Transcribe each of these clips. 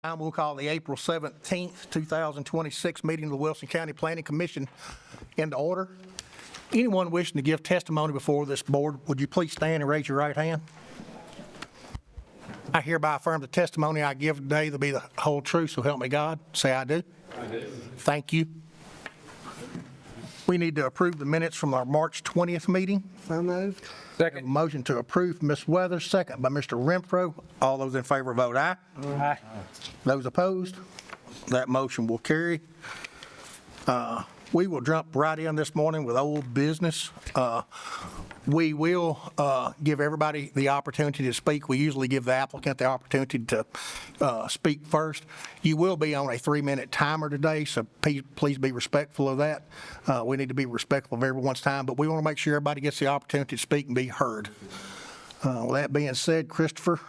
We'll call the April 17th, 2026 meeting of the Wilson County Planning Commission into order. Anyone wishing to give testimony before this board, would you please stand and raise your right hand? I hereby affirm the testimony I give today to be the whole truth, so help me God. Say I do. I do. Thank you. We need to approve the minutes from our March 20th meeting. So moved. Second. Motion to approve, Ms. Weathers, second by Mr. Renfro. All those in favor vote aye. Aye. Those opposed? That motion will carry. We will jump right in this morning with old business. We will give everybody the opportunity to speak. We usually give the applicant the opportunity to speak first. You will be on a 3-minute timer today, so please be respectful of that. We need to be respectful of everyone's time, but we want to make sure everybody gets the opportunity to speak and be heard. With that being said, Christopher,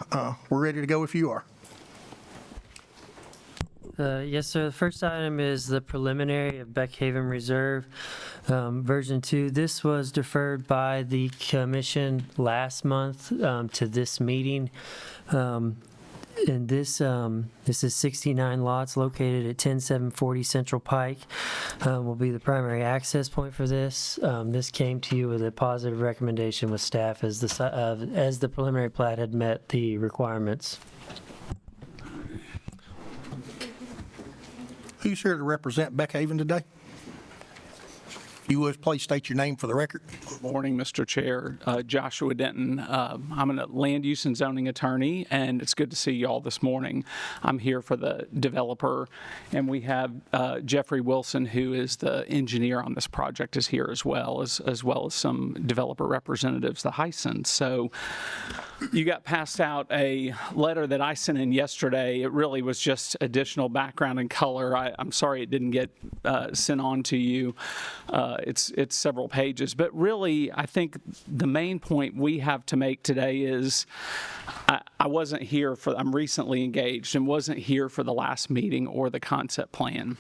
we're ready to go if you are. Yes, sir. The first item is the preliminary of Beck Haven Reserve, version 2. This was deferred by the commission last month to this meeting. And this is 69 lots located at 10740 Central Pike. Will be the primary access point for this. This came to you with a positive recommendation with staff as the preliminary plat had met the requirements. Who's here to represent Beck Haven today? You would please state your name for the record. Good morning, Mr. Chair. Joshua Denton. I'm a land use and zoning attorney, and it's good to see you all this morning. I'm here for the developer, and we have Jeffrey Wilson, who is the engineer on this project, is here as well as some developer representatives, the Hisons. So you got passed out a letter that I sent in yesterday. It really was just additional background and color. I'm sorry it didn't get sent on to you. It's several pages, but really I think the main point we have to make today is I wasn't here for, I'm recently engaged and wasn't here for the last meeting or the concept plan.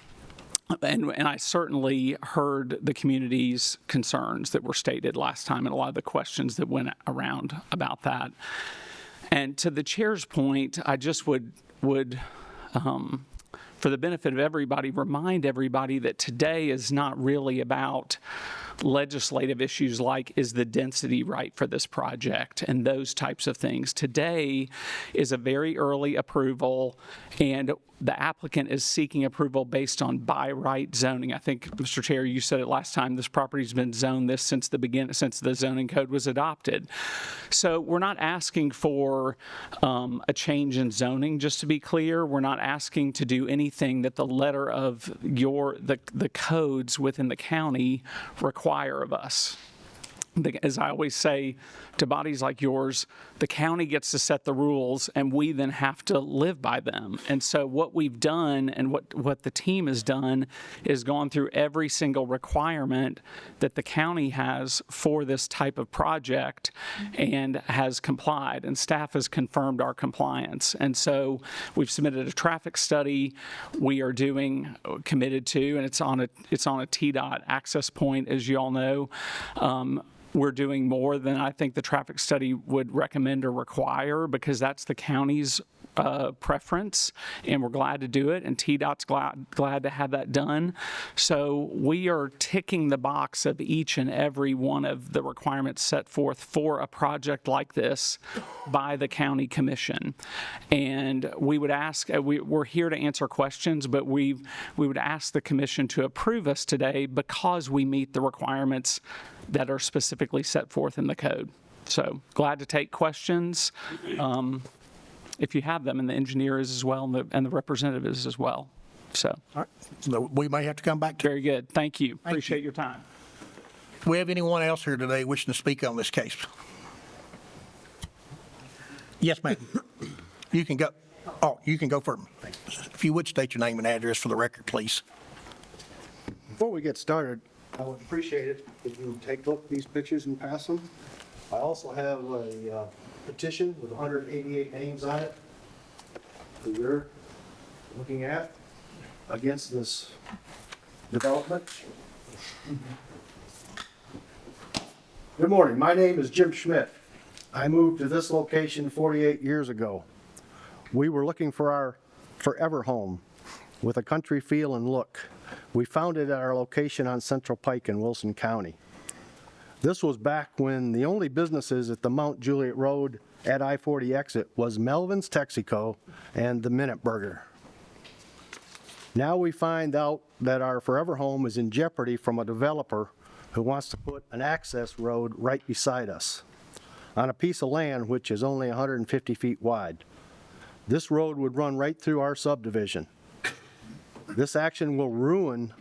And I certainly heard the community's concerns that were stated last time and a lot of the questions that went around about that. And to the chair's point, I just would for the benefit of everybody, remind everybody that today is not really about legislative issues like is the density right for this project and those types of things. Today is a very early approval, and the applicant is seeking approval based on by right zoning. I think, Mr. Chair, you said it last time, this property's been zoned this since the zoning code was adopted. So we're not asking for a change in zoning, just to be clear. We're not asking to do anything that the letter of the codes within the county require of us. As I always say to bodies like yours, the county gets to set the rules and we then have to live by them. And so what we've done and what the team has done is gone through every single requirement that the county has for this type of project and has complied, and staff has confirmed our compliance. And so we've submitted a traffic study we are committed to, and it's on a TDOT access point, as you all know. We're doing more than I think the traffic study would recommend or require, because that's the county's preference, and we're glad to do it, and TDOT's glad to have that done. So we are ticking the box of each and every one of the requirements set forth for a project like this by the county commission. And we would ask, we're here to answer questions, but we would ask the commission to approve us today because we meet the requirements that are specifically set forth in the code. So glad to take questions if you have them, and the engineer is as well, and the representative is as well. So, All right. So we may have to come back to very good. Thank you. Appreciate your time. Do we have anyone else here today wishing to speak on this case? Yes, ma'am. You can go. Oh, you can go first. If you would state your name and address for the record, please. Before we get started, I would appreciate it if you take a look at these pictures and pass them. I also have a petition with 188 names on it that you're looking at against this development. Good morning. My name is Jim Schmidt. I moved to this location 48 years ago. We were looking for our forever home with a country feel and look. We found it at our location on Central Pike in Wilson County. This was back when the only businesses at the Mount Juliet Road at I-40 exit was Melvin's Texaco and the Minute Burger. Now we find out that our forever home is in jeopardy from a developer who wants to put an access road right beside us on a piece of land which is only 150 feet wide. This road would run right through our subdivision. This action will ruin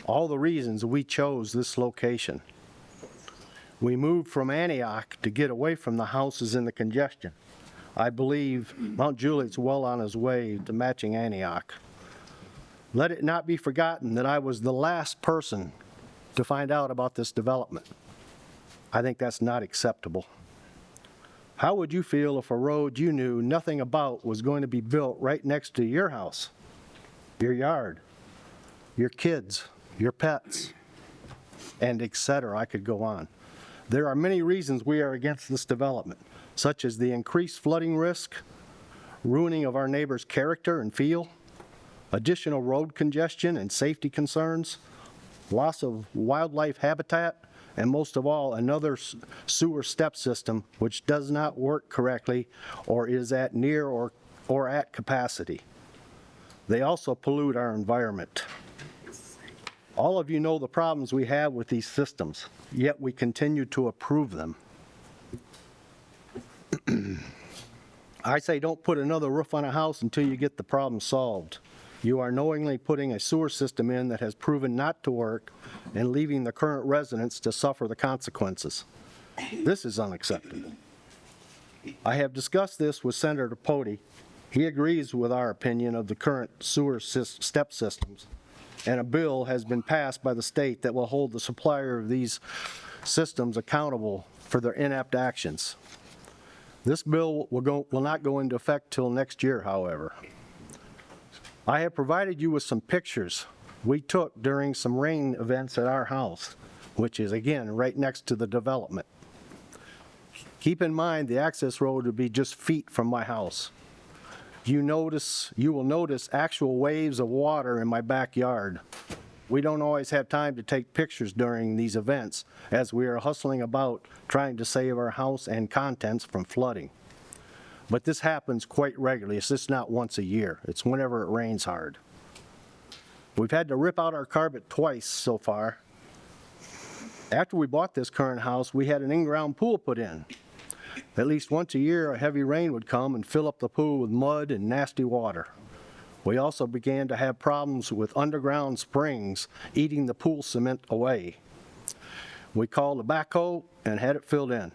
all the reasons we chose this location. We moved from Antioch to get away from the houses and the congestion. I believe Mount Juliet's well on his way to matching Antioch. Let it not be forgotten that I was the last person to find out about this development. I think that's not acceptable. How would you feel if a road you knew nothing about was going to be built right next to your house, your yard, your kids, your pets, and etc.? I could go on. There are many reasons we are against this development, such as the increased flooding risk, ruining of our neighbors' character and feel, additional road congestion and safety concerns, loss of wildlife habitat, and most of all, another sewer step system which does not work correctly or is at near or at capacity. They also pollute our environment. All of you know the problems we have with these systems, yet we continue to approve them. I say don't put another roof on a house until you get the problem solved. You are knowingly putting a sewer system in that has proven not to work and leaving the current residents to suffer the consequences. This is unacceptable. I have discussed this with Senator Pody. He agrees with our opinion of the current sewer step systems, and a bill has been passed by the state that will hold the supplier of these systems accountable for their inept actions. This bill will not go into effect till next year, however. I have provided you with some pictures we took during some rain events at our house, which is again right next to the development. Keep in mind the access road would be just feet from my house. You will notice actual waves of water in my backyard. We don't always have time to take pictures during these events as we are hustling about trying to save our house and contents from flooding. But this happens quite regularly. It's just not once a year. It's whenever it rains hard. We've had to rip out our carpet twice so far. After we bought this current house, we had an in-ground pool put in. At least once a year, a heavy rain would come and fill up the pool with mud and nasty water. We also began to have problems with underground springs eating the pool cement away. We called a backhoe and had it filled in.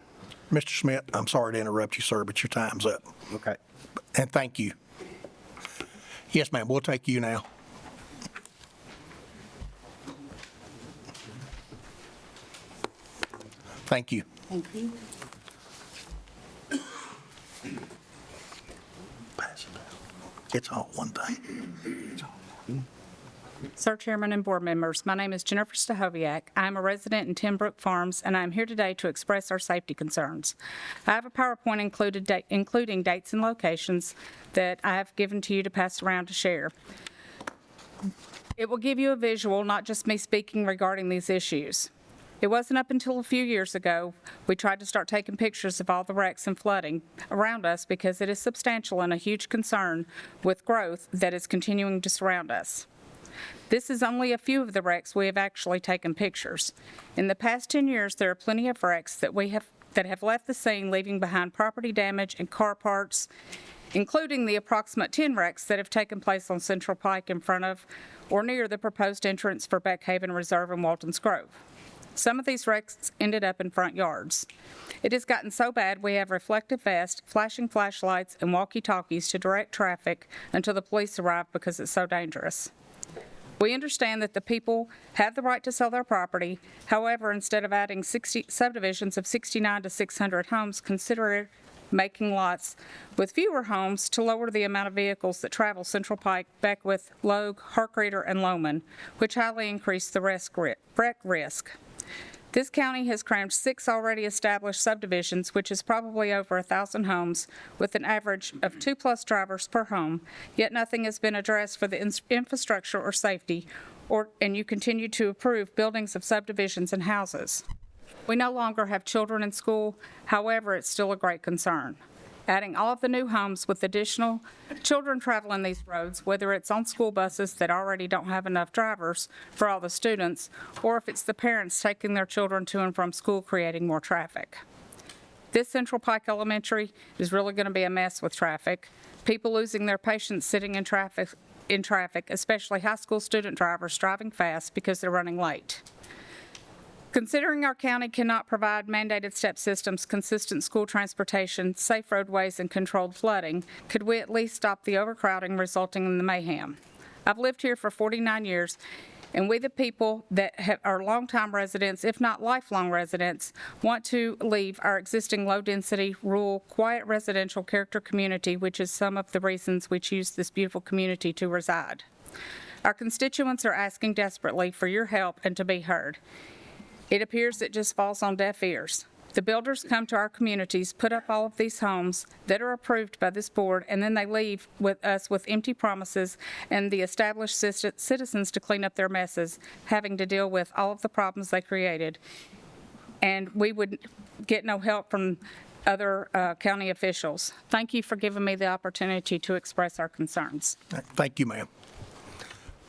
Mr. Smith, I'm sorry to interrupt you, sir, but your time's up. Okay. And thank you. Yes, ma'am, we'll take you now. Thank you. Thank you. Pass it down. It's all one thing. Sir Chairman and board members, my name is Jennifer Stahoviak. I am a resident in Timbrook Farms, and I am here today to express our safety concerns. I have a PowerPoint including dates and locations that I have given to you to pass around to share. It will give you a visual, not just me speaking regarding these issues. It wasn't up until a few years ago we tried to start taking pictures of all the wrecks and flooding around us because it is substantial and a huge concern with growth that is continuing to surround us. This is only a few of the wrecks we have actually taken pictures. In the past 10 years, there are plenty of wrecks that have left the scene, leaving behind property damage and car parts, including the approximate 10 wrecks that have taken place on Central Pike in front of or near the proposed entrance for Beck Haven Reserve in Walton's Grove. Some of these wrecks ended up in front yards. It has gotten so bad we have reflective vests, flashing flashlights, and walkie-talkies to direct traffic until the police arrive because it's so dangerous. We understand that the people have the right to sell their property. However, instead of adding 60 subdivisions of 69 to 600 homes, consider making lots with fewer homes to lower the amount of vehicles that travel Central Pike, Beckwith, Logue, Harkreader, and Lowman, which highly increase the wreck risk. This county has crammed 6 already established subdivisions, which is probably over 1,000 homes, with an average of 2+ drivers per home, yet nothing has been addressed for the infrastructure or safety, and you continue to approve buildings of subdivisions and houses. We no longer have children in school, however, it's still a great concern. Adding all of the new homes with additional children traveling these roads, whether it's on school buses that already don't have enough drivers for all the students, or if it's the parents taking their children to and from school, creating more traffic. This Central Pike Elementary is really going to be a mess with traffic. People losing their patience sitting in traffic, especially high school student drivers driving fast because they're running late. Considering our county cannot provide mandated step systems, consistent school transportation, safe roadways, and controlled flooding, could we at least stop the overcrowding resulting in the mayhem? I've lived here for 49 years, and we, the people that are longtime residents, if not lifelong residents, want to leave our existing low-density, rural, quiet residential character community, which is some of the reasons we choose this beautiful community to reside. Our constituents are asking desperately for your help and to be heard. It appears it just falls on deaf ears. The builders come to our communities, put up all of these homes that are approved by this board, and then they leave with us with empty promises and the established citizens to clean up their messes, having to deal with all of the problems they created. And we would get no help from other county officials. Thank you for giving me the opportunity to express our concerns. Thank you, ma'am.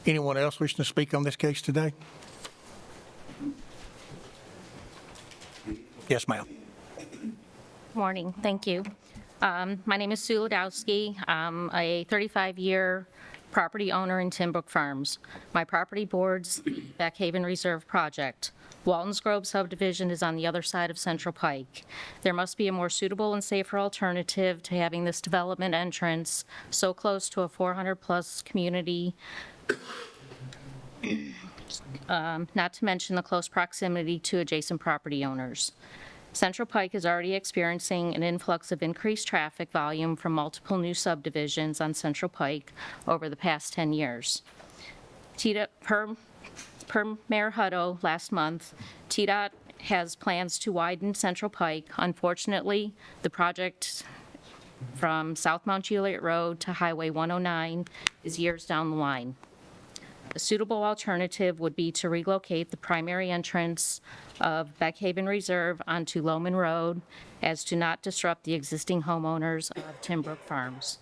Anyone else wishing to speak on this case today? Yes, ma'am. Morning, thank you. My name is Sue Ladowski. I'm a 35-year property owner in Timbrook Farms. My property boards Beck Haven Reserve project. Walton's Grove subdivision is on the other side of Central Pike. There must be a more suitable and safer alternative to having this development entrance so close to a 400-plus community, not to mention the close proximity to adjacent property owners. Central Pike is already experiencing an influx of increased traffic volume from multiple new subdivisions on Central Pike over the past 10 years. Per Mayor Hutto last month, TDOT has plans to widen Central Pike. Unfortunately, the project from South Mount Juliet Road to Highway 109 is years down the line. A suitable alternative would be to relocate the primary entrance of Beck Haven Reserve onto Loman Road as to not disrupt the existing homeowners of Timbrook Farms.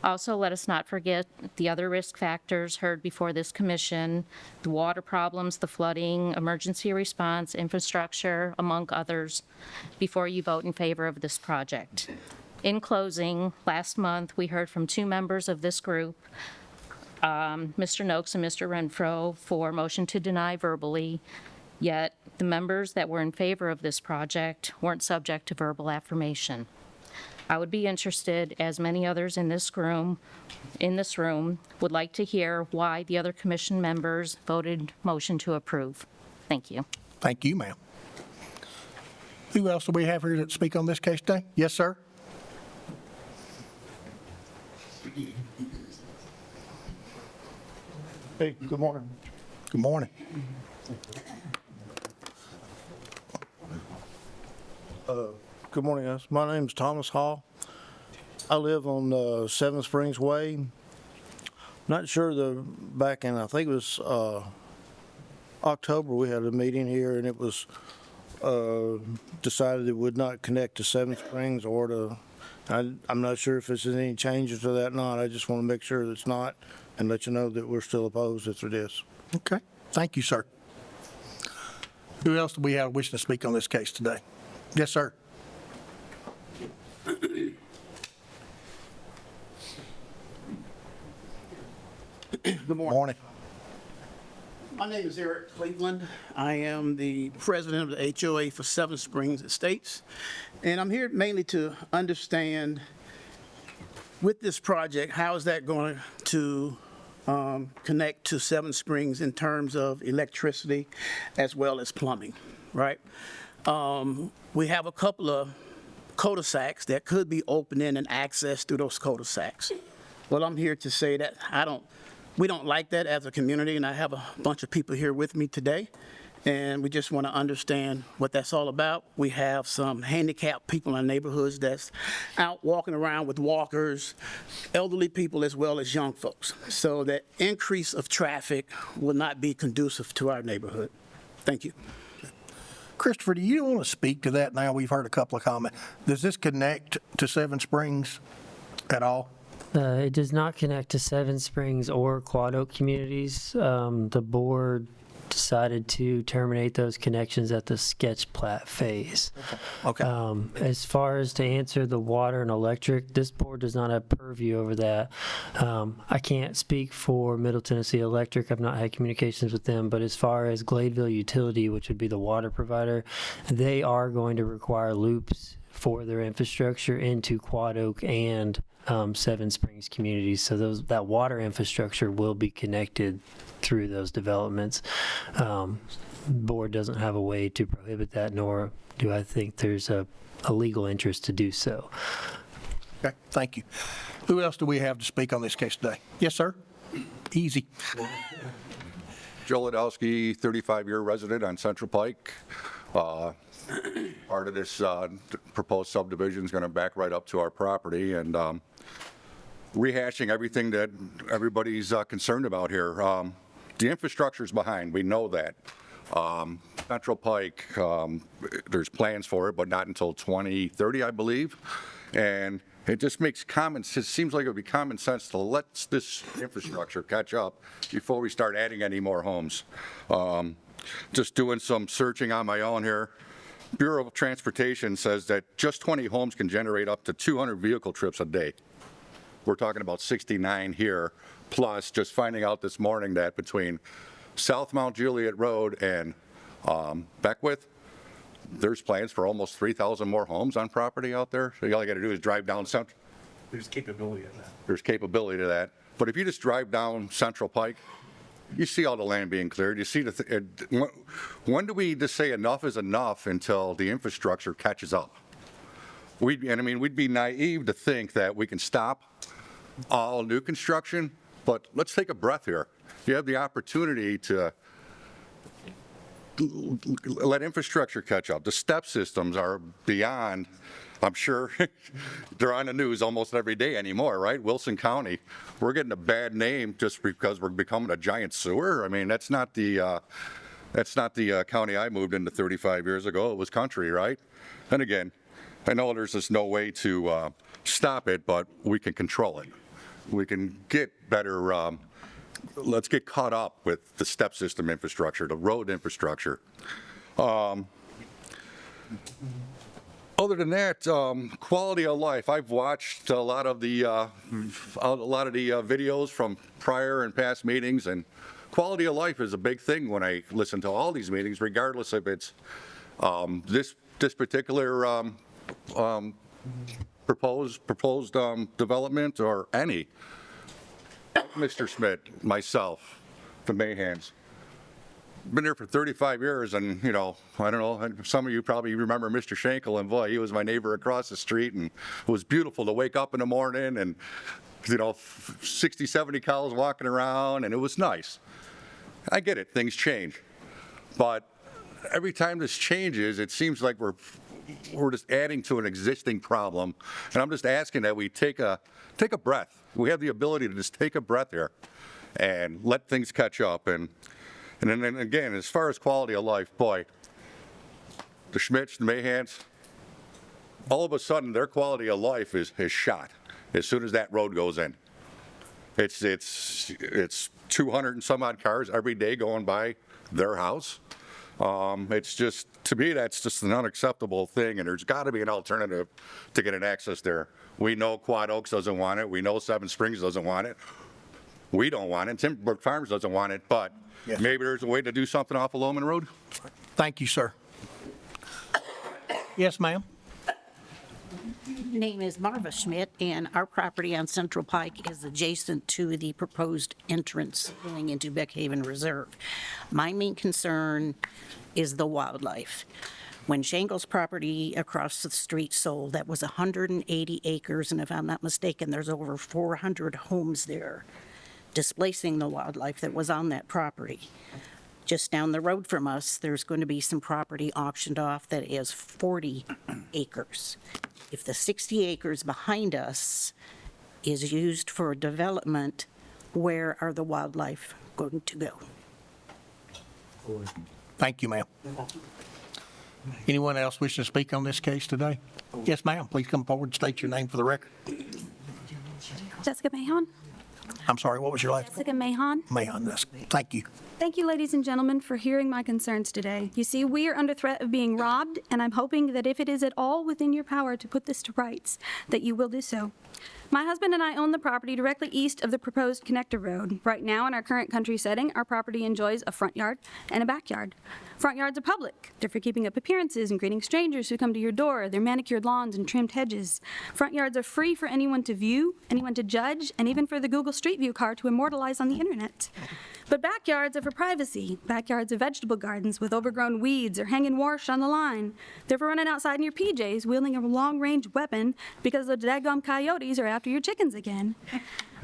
Also, let us not forget the other risk factors heard before this commission, the water problems, the flooding, emergency response, infrastructure, among others, before you vote in favor of this project. In closing, last month we heard from 2 members of this group, Mr. Noakes and Mr. Renfro, for motion to deny verbally, yet the members that were in favor of this project weren't subject to verbal affirmation. I would be interested, as many others in this room, would like to hear why the other commission members voted motion to approve. Thank you. Thank you, ma'am. Who else do we have here that speak on this case today? Yes, sir? Hey, good morning. Good morning. Good morning, guys. My name's Thomas Hall. I live on Seven Springs Way. Not sure back in, I think it was October, we had a meeting here, and it was decided it would not connect to Seven Springs or to, I'm not sure if there's any changes to that or not. I just want to make sure that it's not and let you know that we're still opposed if it is. Okay. Thank you, sir. Who else do we have wishing to speak on this case today? Yes, sir. Good morning. Morning. My name is Eric Cleveland. I am the president of the HOA for Seven Springs Estates, and I'm here mainly to understand with this project, how is that going to connect to Seven Springs in terms of electricity as well as plumbing, right? We have a couple of cul-de-sacs that could be opening and access through those cul-de-sacs. Well, I'm here to say that we don't like that as a community, and I have a bunch of people here with me today. and we just want to understand what that's all about. We have some handicapped people in our neighborhoods that's out walking around with walkers, elderly people as well as young folks. So that increase of traffic will not be conducive to our neighborhood. Thank you. Christopher, do you want to speak to that now? We've heard a couple of comments. Does this connect to Seven Springs at all? It does not connect to Seven Springs or Quad Oak communities. The board decided to terminate those connections at the sketch plat phase. Okay. As far as to answer the water and electric, this board does not have purview over that. I can't speak for Middle Tennessee Electric. I've not had communications with them, but as far as Gladeville Utility, which would be the water provider, they are going to require loops for their infrastructure into Quad Oak and Seven Springs communities. So that water infrastructure will be connected through those developments. Board doesn't have a way to prohibit that, nor do I think there's a legal interest to do so. Okay, thank you. Who else do we have to speak on this case today? Yes, sir? Easy. Joe Ladowski, 35-year resident on Central Pike. Part of this proposed subdivision is going to back right up to our property, and rehashing everything that everybody's concerned about here. The infrastructure's behind, we know that. Central Pike, there's plans for it, but not until 2030, I believe. And it just makes it seems like it would be common sense to let this infrastructure catch up before we start adding any more homes. Just doing some searching on my own here. Bureau of Transportation says that just 20 homes can generate up to 200 vehicle trips a day. We're talking about 69 here, plus just finding out this morning that between South Mount Juliet Road and Beckwith, there's plans for almost 3,000 more homes on property out there. So all you got to do is drive down Central. There's capability of that. There's capability to that. But if you just drive down Central Pike, you see all the land being cleared. You see when do we just say enough is enough until the infrastructure catches up? We'd be naive to think that we can stop all new construction, but let's take a breath here. You have the opportunity to let infrastructure catch up. The step systems are beyond, I'm sure, they're on the news almost every day anymore, right? Wilson County, we're getting a bad name just because we're becoming a giant sewer. I mean, that's not the county I moved into 35 years ago. It was country, right? And again, I know there's just no way to stop it, but we can control it. We can get better, let's get caught up with the step system infrastructure, the road infrastructure. Other than that, quality of life. I've watched a lot of the videos from prior and past meetings, and quality of life is a big thing when I listen to all these meetings, regardless if it's this particular proposed development or any. Mr. Schmidt, myself, the Mayhans, been there for 35 years, and I don't know, some of you probably remember Mr. Schenkel, and boy, he was my neighbor across the street, and it was beautiful to wake up in the morning and 60, 70 cows walking around, and it was nice. I get it, things change, but every time this changes, it seems like we're just adding to an existing problem, and I'm just asking that we take a breath. We have the ability to just take a breath here and let things catch up. And then again, as far as quality of life, boy, the Schmidts, the Mayhans, all of a sudden their quality of life is shot as soon as that road goes in. It's 200 and some odd cars every day going by their house. It's just, to me, that's just an unacceptable thing, and there's got to be an alternative to getting access there. We know Quad Oaks doesn't want it. We know Seven Springs doesn't want it. We don't want it. Timberbrook Farms doesn't want it, but Yes. Maybe there's a way to do something off of Loman Road? Thank you, sir. Yes, ma'am? Name is Marva Schmidt, and our property on Central Pike is adjacent to the proposed entrance going into Beck Haven Reserve. My main concern is the wildlife. When Shangle's property across the street sold, that was 180 acres, and if I'm not mistaken, there's over 400 homes there, displacing the wildlife that was on that property. Just down the road from us, there's going to be some property auctioned off that is 40 acres. If the 60 acres behind us is used for development, where are the wildlife going to go? Thank you, ma'am. Anyone else wishing to speak on this case today? Yes, ma'am. Please come forward and state your name for the record. Jessica Mahon. I'm sorry, what was your last name? Jessica Mahon. Mahon. Thank you. Thank you, ladies and gentlemen, for hearing my concerns today. You see, we are under threat of being robbed, and I'm hoping that if it is at all within your power to put this to rights, that you will do so. My husband and I own the property directly east of the proposed connector road. Right now, in our current country setting, our property enjoys a front yard and a backyard. Front yards are public. They're for keeping up appearances and greeting strangers who come to your door. They're manicured lawns and trimmed hedges. Front yards are free for anyone to view, anyone to judge, and even for the Google Street View car to immortalize on the internet. But backyards are for privacy. Backyards are vegetable gardens with overgrown weeds or hanging wash on the line. They're for running outside in your PJs, wielding a long-range weapon because the daggum coyotes are after your chickens again.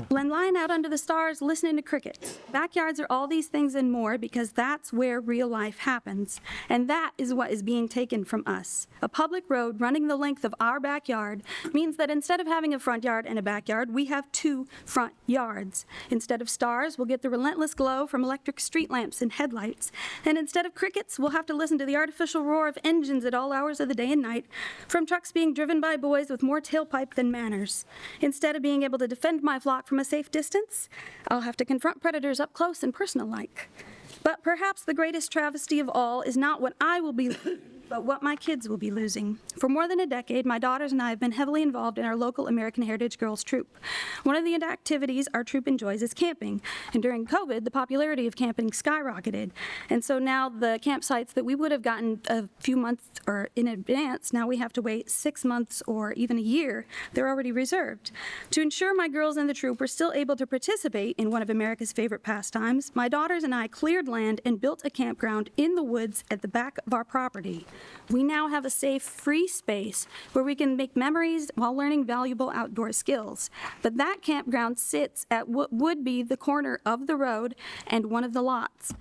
When lying out under the stars listening to crickets. Backyards are all these things and more because that's where real life happens. And that is what is being taken from us. A public road running the length of our backyard means that instead of having a front yard and a backyard, we have 2 front yards. Instead of stars, we'll get the relentless glow from electric street lamps and headlights. And instead of crickets, we'll have to listen to the artificial roar of engines at all hours of the day and night from trucks being driven by boys with more tailpipe than manners. Instead of being able to defend my flock from a safe distance, I'll have to confront predators up close and personal-like. But perhaps the greatest travesty of all is not what I will be but what my kids will be losing. For more than a decade, my daughters and I have been heavily involved in our local American Heritage Girls Troop. One of the activities our troop enjoys is camping, and during COVID, the popularity of camping skyrocketed. And so now the campsites that we would have gotten a few months or in advance, now we have to wait 6 months or even a year. They're already reserved. To ensure my girls in the troop were still able to participate in one of America's favorite pastimes, my daughters and I cleared land and built a campground in the woods at the back of our property. We now have a safe, free space where we can make memories while learning valuable outdoor skills. But that campground sits at what would be the corner of the road and one of the lots.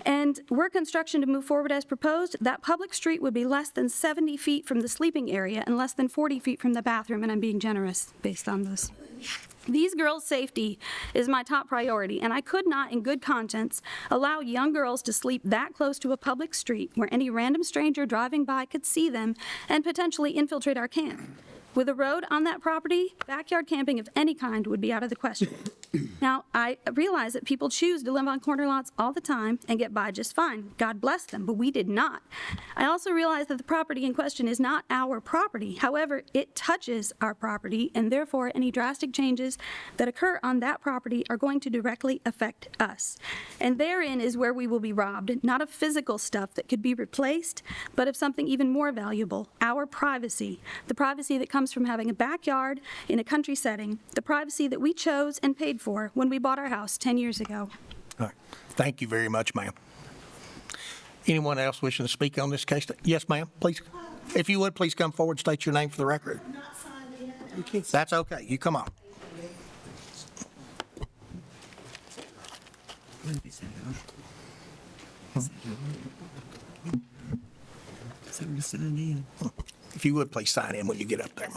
And were construction to move forward as proposed, that public street would be less than 70 feet from the sleeping area and less than 40 feet from the bathroom, and I'm being generous based on this. These girls' safety is my top priority, and I could not, in good conscience, allow young girls to sleep that close to a public street where any random stranger driving by could see them and potentially infiltrate our camp. With a road on that property, backyard camping of any kind would be out of the question. Now, I realize that people choose to live on corner lots all the time and get by just fine. God bless them, but we did not. I also realize that the property in question is not our property. However, it touches our property, and therefore any drastic changes that occur on that property are going to directly affect us. And therein is where we will be robbed, not of physical stuff that could be replaced, but of something even more valuable, our privacy. The privacy that comes from having a backyard in a country setting, the privacy that we chose and paid for when we bought our house 10 years ago. All right. Thank you very much, ma'am. Anyone else wishing to speak on this case? Yes, ma'am, please. If you would, please come forward, state your name for the record. I'm not signed in. That's okay. You come on. If you would, please sign in when you get up there.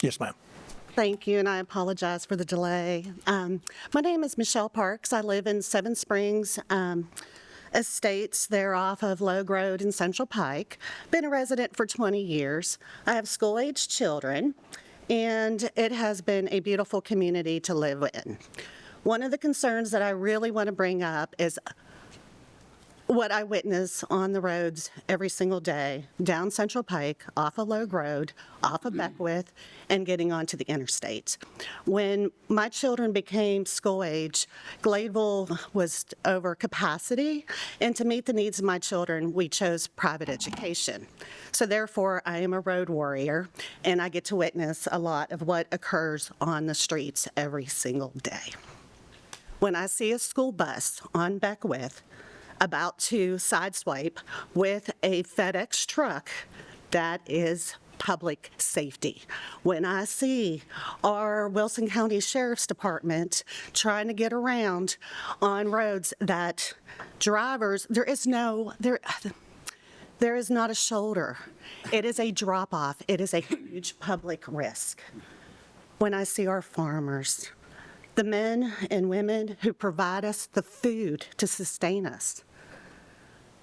Yes, ma'am. Thank you, and I apologize for the delay. My name is Michelle Parks. I live in Seven Springs Estates. They're off of Logue Road in Central Pike. Been a resident for 20 years. I have school-aged children, and it has been a beautiful community to live in. One of the concerns that I really want to bring up is what I witness on the roads every single day, down Central Pike, off of Logue Road, off of Beckwith, and getting onto the interstate. When my children became school age, Gladeville was over capacity, and to meet the needs of my children, we chose private education. So therefore, I am a road warrior, and I get to witness a lot of what occurs on the streets every single day. when I see a school bus on Beckwith about to sideswipe with a FedEx truck, that is public safety. When I see our Wilson County Sheriff's Department trying to get around on roads that drivers, there is not a shoulder. It is a drop-off. It is a huge public risk. When I see our farmers, the men and women who provide us the food to sustain us,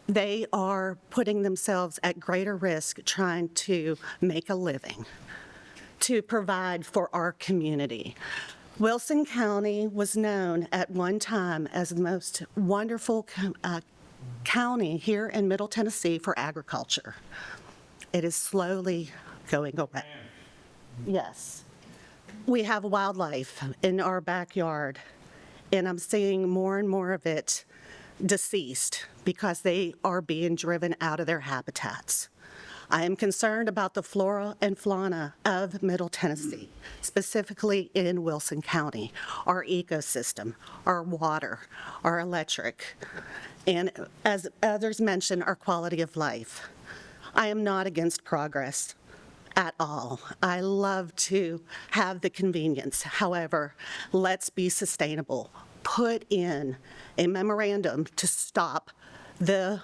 they are putting themselves at greater risk trying to make a living, to provide for our community. Wilson County was known at one time as the most wonderful county here in Middle Tennessee for agriculture. It is slowly going away. Yes. We have wildlife in our backyard, and I'm seeing more and more of it deceased because they are being driven out of their habitats. I am concerned about the flora and fauna of Middle Tennessee, specifically in Wilson County, our ecosystem, our water, our electric, and as others mentioned, our quality of life. I am not against progress at all. I love to have the convenience. However, let's be sustainable. Put in a memorandum to stop the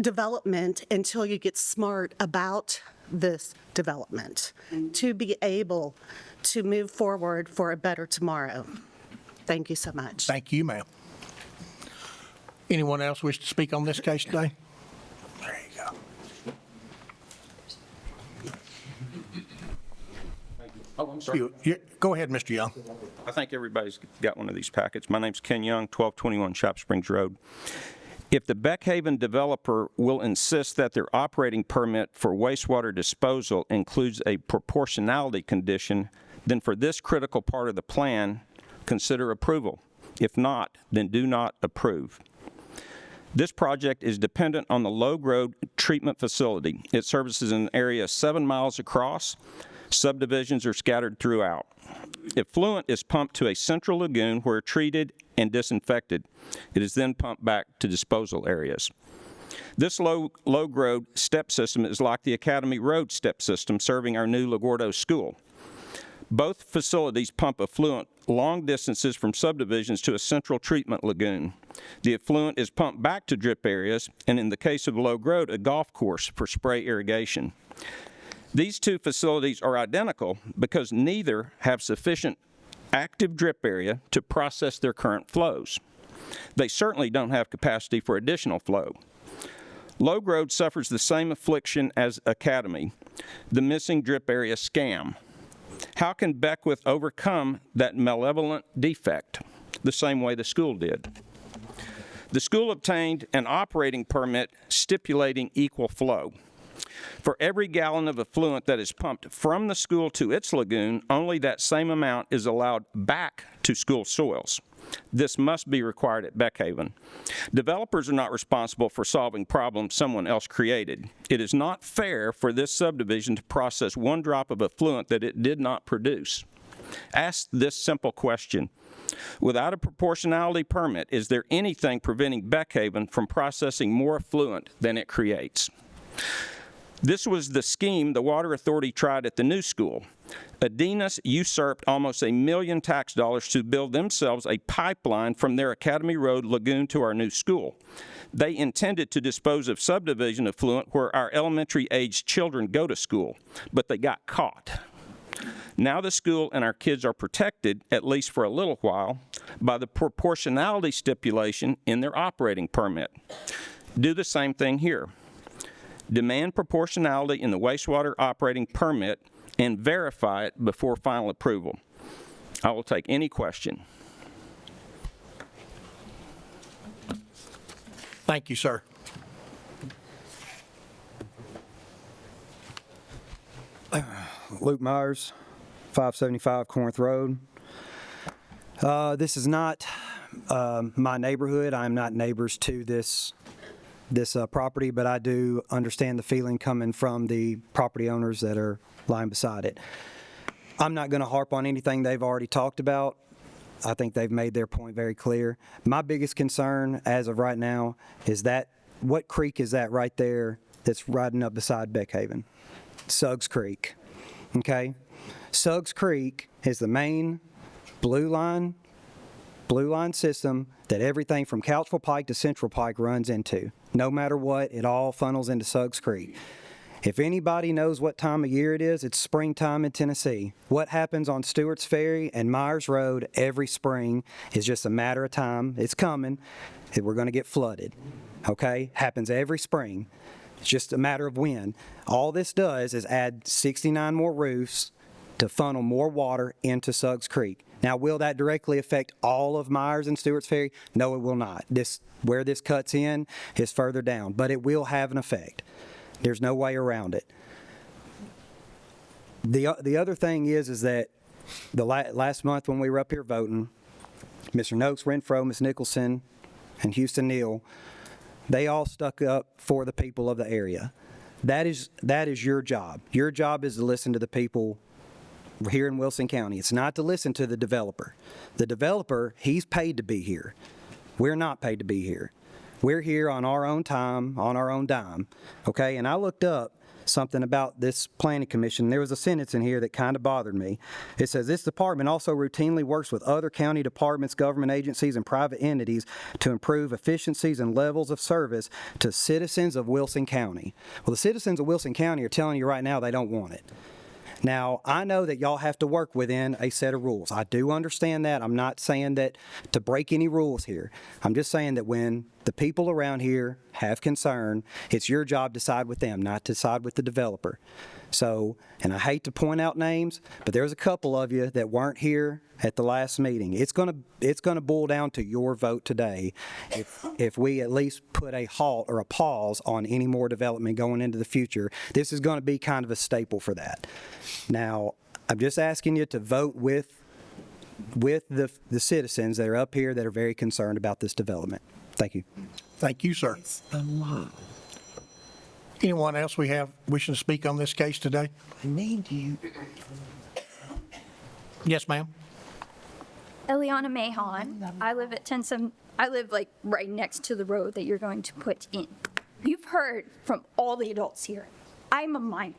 development until you get smart about this development to be able to move forward for a better tomorrow. Thank you so much. Thank you, ma'am. Anyone else wish to speak on this case today? There you go. Oh, I'm sorry. Go ahead, Mr. Young. I think everybody's got one of these packets. My name's Ken Young, 1221 Shop Springs Road. If the Beck Haven developer will insist that their operating permit for wastewater disposal includes a proportionality condition, then for this critical part of the plan, consider approval. If not, then do not approve. This project is dependent on the Locust Grove treatment facility. It services an area 7 miles across. Subdivisions are scattered throughout. Effluent is pumped to a central lagoon where treated and disinfected. It is then pumped back to disposal areas. This Locust Grove step system is like the Academy Road step system serving our new LaGuardo School. Both facilities pump effluent long distances from subdivisions to a central treatment lagoon. The effluent is pumped back to drip areas, and in the case of Locust Grove, a golf course for spray irrigation. These two facilities are identical because neither have sufficient active drip area to process their current flows. They certainly don't have capacity for additional flow. Locust Grove suffers the same affliction as Academy, the missing drip area scam. How can Beckwith overcome that malevolent defect? The same way the school did. The school obtained an operating permit stipulating equal flow. For every gallon of effluent that is pumped from the school to its lagoon, only that same amount is allowed back to school soils. This must be required at Beck Haven. Developers are not responsible for solving problems someone else created. It is not fair for this subdivision to process one drop of effluent that it did not produce. Ask this simple question. Without a proportionality permit, is there anything preventing Beck Haven from processing more effluent than it creates? This was the scheme the Water Authority tried at the new school. Adinas usurped almost $1 million tax dollars to build themselves a pipeline from their Academy Road lagoon to our new school. They intended to dispose of subdivision effluent where our elementary-aged children go to school, but they got caught. Now the school and our kids are protected, at least for a little while, by the proportionality stipulation in their operating permit. Do the same thing here. Demand proportionality in the wastewater operating permit and verify it before final approval. I will take any question. Thank you, sir. Luke Myers, 575 Corinth Road. This is not my neighborhood. I'm not neighbors to this property, but I do understand the feeling coming from the property owners that are lying beside it. I'm not going to harp on anything they've already talked about. I think they've made their point very clear. My biggest concern as of right now is that, what creek is that right there that's riding up beside Beck Haven? Suggs Creek, okay? Suggs Creek is the main blue line system that everything from Couchville Pike to Central Pike runs into. No matter what, it all funnels into Suggs Creek. If anybody knows what time of year it is, it's springtime in Tennessee. What happens on Stewart's Ferry and Myers Road every spring is just a matter of time. It's coming. We're going to get flooded, okay? Happens every spring. It's just a matter of when. All this does is add 69 more roofs to funnel more water into Suggs Creek. Now, will that directly affect all of Myers and Stewart's Ferry? No, it will not. Where this cuts in is further down, but it will have an effect. There's no way around it. The other thing is that the last month when we were up here voting, Mr. Noakes, Renfro, Ms. Nicholson, and Houston Neal, they all stuck up for the people of the area. That is your job. Your job is to listen to the people here in Wilson County. It's not to listen to the developer. The developer, he's paid to be here. We're not paid to be here. We're here on our own time, on our own dime, okay? And I looked up something about this planning commission. There was a sentence in here that kind of bothered me. It says, this department also routinely works with other county departments, government agencies, and private entities to improve efficiencies and levels of service to citizens of Wilson County. Well, the citizens of Wilson County are telling you right now they don't want it. Now, I know that y'all have to work within a set of rules. I do understand that. I'm not saying that to break any rules here. I'm just saying that when the people around here have concern, it's your job to side with them, not to side with the developer. So, and I hate to point out names, but there's a couple of you that weren't here at the last meeting. It's gonna boil down to your vote today if we at least put a halt or a pause on any more development going into the future. This is going to be kind of a staple for that. Now, I'm just asking you to vote with the citizens that are up here that are very concerned about this development. Thank you. Thank you, sir. Anyone else we have wishing to speak on this case today? Yes, ma'am. Eliana Mahon. I live at 107. I live like right next to the road that you're going to put in. You've heard from all the adults here. I'm a minor.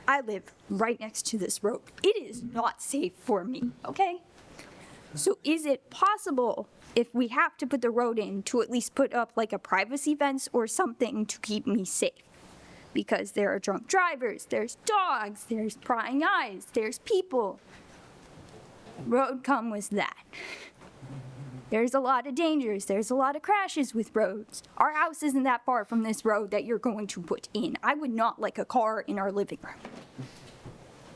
I live right next to this road. It is not safe for me, okay? So is it possible, if we have to put the road in, to at least put up like a privacy fence or something to keep me safe? Because there are drunk drivers, there's dogs, there's prying eyes, there's people. Road come with that. There's a lot of dangers, there's a lot of crashes with roads. Our house isn't that far from this road that you're going to put in. I would not like a car in our living room.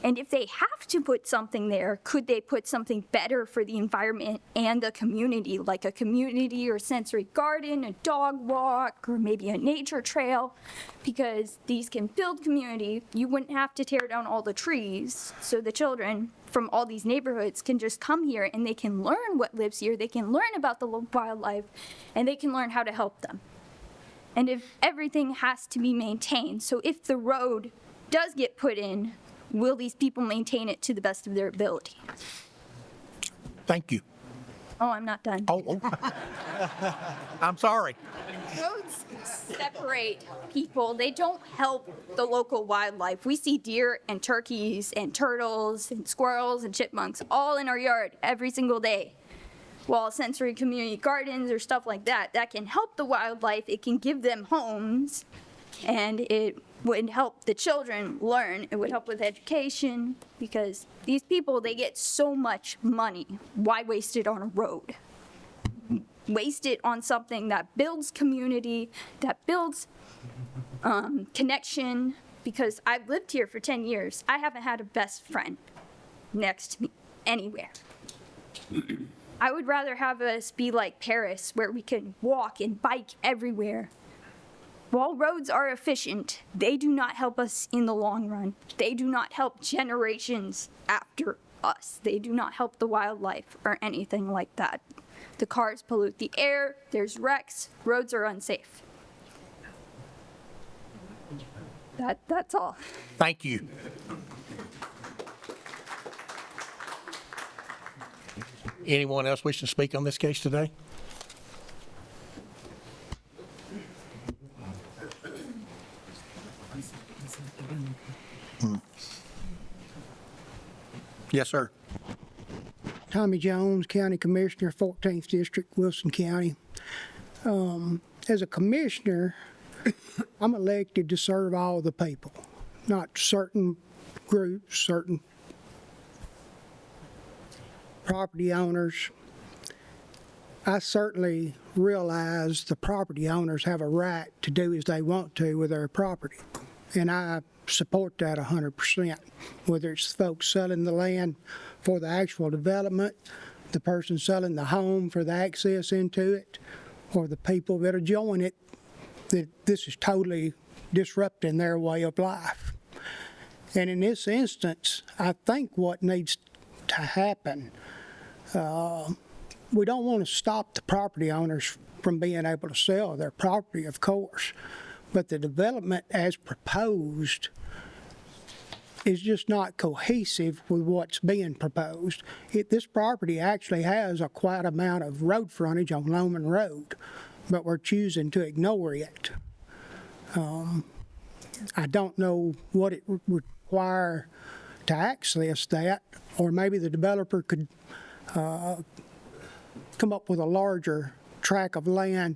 And if they have to put something there, could they put something better for the environment and the community, like a community or sensory garden, a dog walk, or maybe a nature trail? Because these can build community. You wouldn't have to tear down all the trees, so the children from all these neighborhoods can just come here and they can learn what lives here, they can learn about the wildlife, and they can learn how to help them. And if everything has to be maintained, so if the road does get put in, will these people maintain it to the best of their ability? Thank you. Oh, I'm not done. Oh. I'm sorry. Roads separate people. They don't help the local wildlife. We see deer and turkeys and turtles and squirrels and chipmunks all in our yard every single day. While sensory community gardens or stuff like that, that can help the wildlife. It can give them homes, and it would help the children learn. It would help with education, because these people, they get so much money. Why waste it on a road? Waste it on something that builds community, that builds connection, because I've lived here for 10 years. I haven't had a best friend next to me anywhere. I would rather have us be like Paris, where we can walk and bike everywhere. While roads are efficient, they do not help us in the long run. They do not help generations after us. They do not help the wildlife or anything like that. The cars pollute the air, there's wrecks, roads are unsafe. That's all. Thank you. Anyone else wishing to speak on this case today? Yes, sir. Tommy Jones, County Commissioner, 14th District, Wilson County. As a commissioner, I'm elected to serve all the people, not certain groups, certain property owners. I certainly realize the property owners have a right to do as they want to with their property, and I support that 100%, whether it's folks selling the land for the actual development, the person selling the home for the access into it, or the people that are joining it, that this is totally disrupting their way of life. And in this instance, I think what needs to happen, we don't want to stop the property owners from being able to sell their property, of course, but the development as proposed is just not cohesive with what's being proposed. This property actually has a quite amount of road frontage on Loman Road, but we're choosing to ignore it. I don't know what it would require to access that, or maybe the developer could come up with a larger tract of land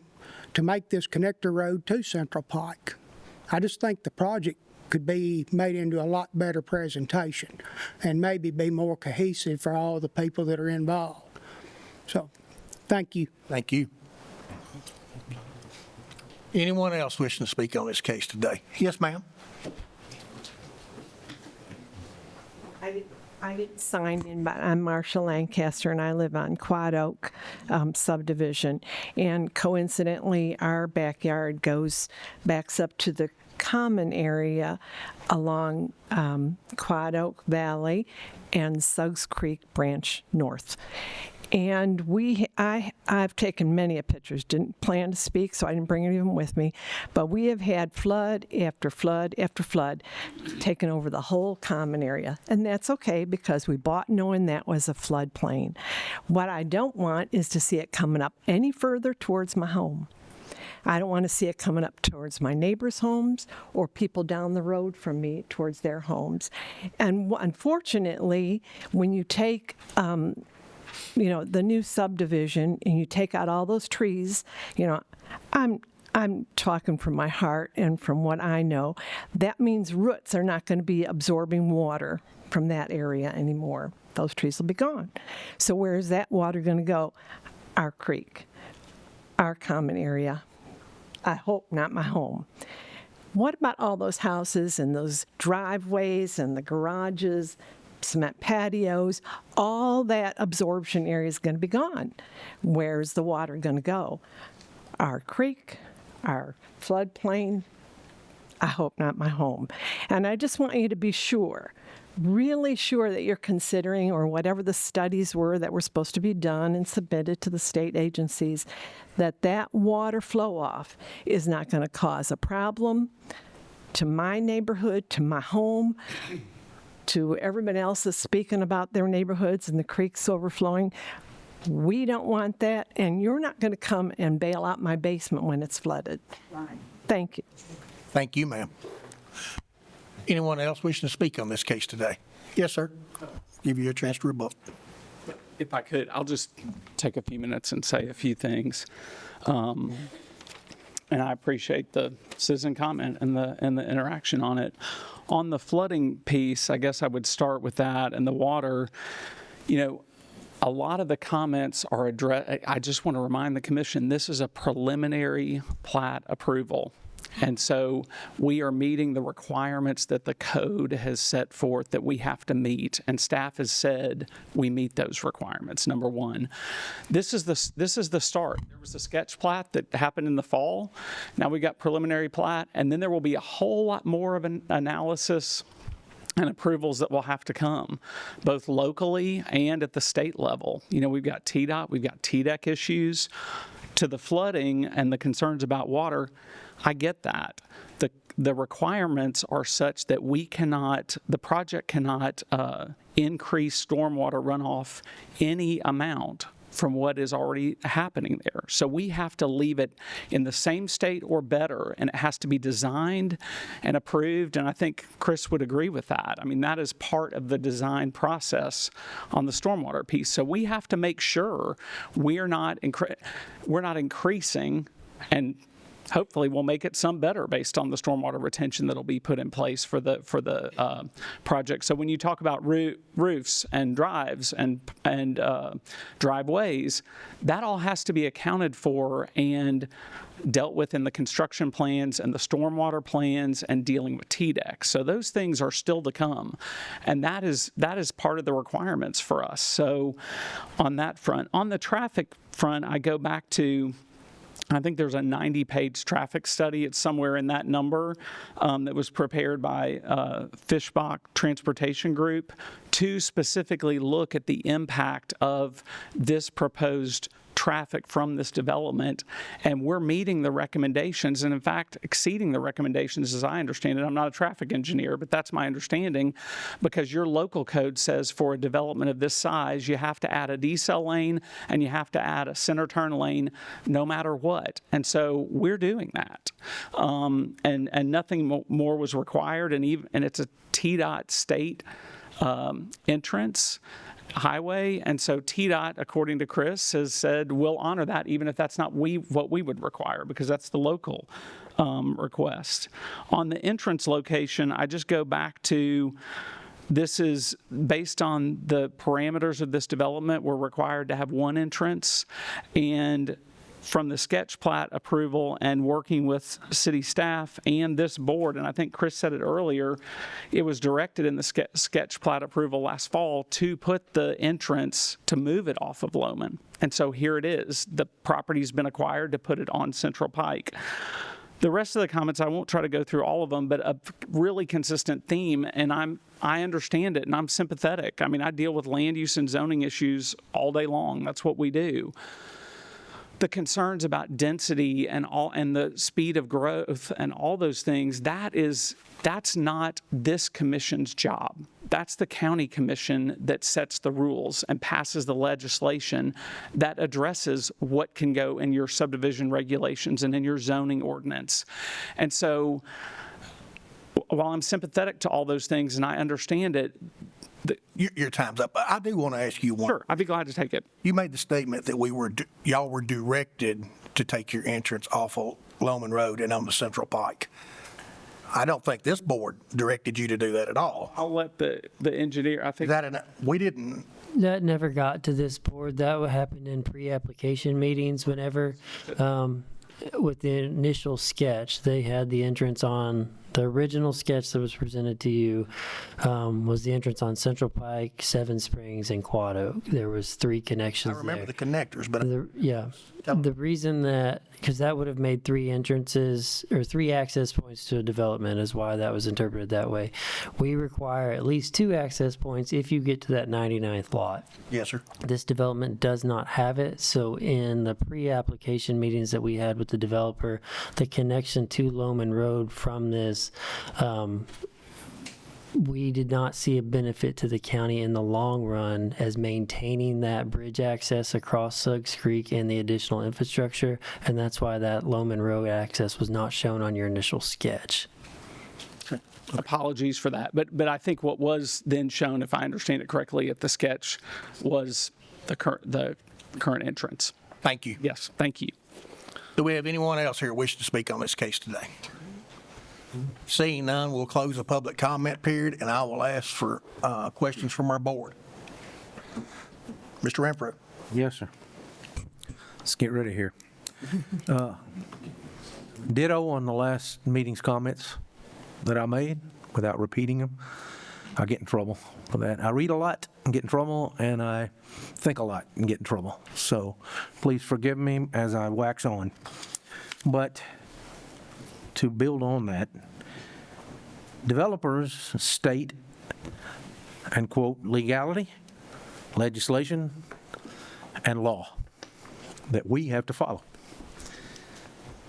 to make this connector road to Central Pike. I just think the project could be made into a lot better presentation and maybe be more cohesive for all the people that are involved. So, thank you. Thank you. Anyone else wishing to speak on this case today? Yes, ma'am. I didn't sign in, but I'm Marcia Lancaster, and I live on Quad Oak subdivision. And coincidentally, our backyard backs up to the common area along Quad Oak Valley and Suggs Creek Branch North. And I've taken many a pictures, didn't plan to speak, so I didn't bring any of them with me, but we have had flood after flood after flood taken over the whole common area. And that's okay, because we bought knowing that was a floodplain. What I don't want is to see it coming up any further towards my home. I don't want to see it coming up towards my neighbors' homes or people down the road from me towards their homes. And unfortunately, when you take the new subdivision and you take out all those trees, I'm talking from my heart and from what I know, that means roots are not going to be absorbing water from that area anymore. Those trees will be gone. So where is that water going to go? Our creek, our common area. I hope not my home. What about all those houses and those driveways and the garages, cement patios? All that absorption area is going to be gone. Where's the water going to go? Our creek, our floodplain. I hope not my home. And I just want you to be sure, really sure, that you're considering, or whatever the studies were that were supposed to be done and submitted to the state agencies, that water flow off is not going to cause a problem to my neighborhood, to my home, to everybody else that's speaking about their neighborhoods and the creeks overflowing. We don't want that, and you're not going to come and bail out my basement when it's flooded. Right. Thank you. Thank you, ma'am. Anyone else wishing to speak on this case today? Yes, sir. Give you a chance to rebut. If I could, I'll just take a few minutes and say a few things. And I appreciate the citizen comment and the interaction on it. On the flooding piece, I guess I would start with that, and the water. A lot of the comments are addressed. I just want to remind the commission, this is a preliminary plat approval. And so we are meeting the requirements that the code has set forth that we have to meet, and staff has said we meet those requirements. Number one, this is the start. There was a sketch plat that happened in the fall. Now we got preliminary plat, and then there will be a whole lot more of an analysis and approvals that will have to come, both locally and at the state level. We've got TDOT, we've got TDEC issues. To the flooding and the concerns about water, I get that. the requirements are such that the project cannot increase stormwater runoff any amount from what is already happening there. So we have to leave it in the same state or better, and it has to be designed and approved, and I think Chris would agree with that. I mean, that is part of the design process on the stormwater piece. So we have to make sure we're not increasing, and hopefully we'll make it some better based on the stormwater retention that'll be put in place for the project. So when you talk about roofs and drives and driveways, that all has to be accounted for and dealt with in the construction plans and the stormwater plans and dealing with TDEC. So those things are still to come, and that is part of the requirements for us. So on that front, on the traffic front, I go back to, I think there's a 90-page traffic study. It's somewhere in that number that was prepared by Fishbach Transportation Group to specifically look at the impact of this proposed traffic from this development, and we're meeting the recommendations, and in fact exceeding the recommendations as I understand it. I'm not a traffic engineer, but that's my understanding, because your local code says for a development of this size, you have to add a decel lane and you have to add a center turn lane no matter what. And so we're doing that. And nothing more was required, and it's a TDOT state entrance highway, and so TDOT, according to Chris, has said we'll honor that even if that's not what we would require, because that's the local request. On the entrance location, I just go back to, this is based on the parameters of this development. We're required to have one entrance, and from the sketch plat approval and working with city staff and this board, and I think Chris said it earlier, it was directed in the sketch plat approval last fall to put the entrance, to move it off of Lohman. And so here it is. The property's been acquired to put it on Central Pike. The rest of the comments, I won't try to go through all of them, but a really consistent theme, and I understand it and I'm sympathetic. I mean, I deal with land use and zoning issues all day long. That's what we do. The concerns about density and the speed of growth and all those things, that's not this commission's job. That's the county commission that sets the rules and passes the legislation that addresses what can go in your subdivision regulations and in your zoning ordinance. And so while I'm sympathetic to all those things and I understand it, your time's up. I do want to ask you one. Sure, I'd be glad to take it. You made the statement that y'all were directed to take your entrance off of Lohman Road and on the Central Pike. I don't think this board directed you to do that at all. I'll let the engineer, I think. We didn't. That never got to this board. That would happen in pre-application meetings whenever, with the initial sketch, they had the entrance on. The original sketch that was presented to you was the entrance on Central Pike, Seven Springs, and Quad Oak. There was 3 connections. I remember there. the connectors, but The reason that, because that would have made 3 entrances or 3 access points to a development, is why that was interpreted that way. We require at least 2 access points if you get to that 99th lot. Yes, sir. This development does not have it, so in the pre-application meetings that we had with the developer, the connection to Lohman Road from this, we did not see a benefit to the county in the long run as maintaining that bridge access across Suggs Creek and the additional infrastructure, and that's why that Lohman Road access was not shown on your initial sketch. Apologies for that, but I think what was then shown, if I understand it correctly, at the sketch was the current entrance. Thank you. Yes, thank you. Do we have anyone else here wish to speak on this case today? Seeing none, we'll close the public comment period, and I will ask for questions from our board. Mr. Renfro. Yes, sir. Let's get ready here. Ditto on the last meeting's comments that I made, without repeating them. I get in trouble for that. I read a lot and get in trouble, and I think a lot and get in trouble. So please forgive me as I wax on. But to build on that, developers state and quote legality, legislation, and law that we have to follow.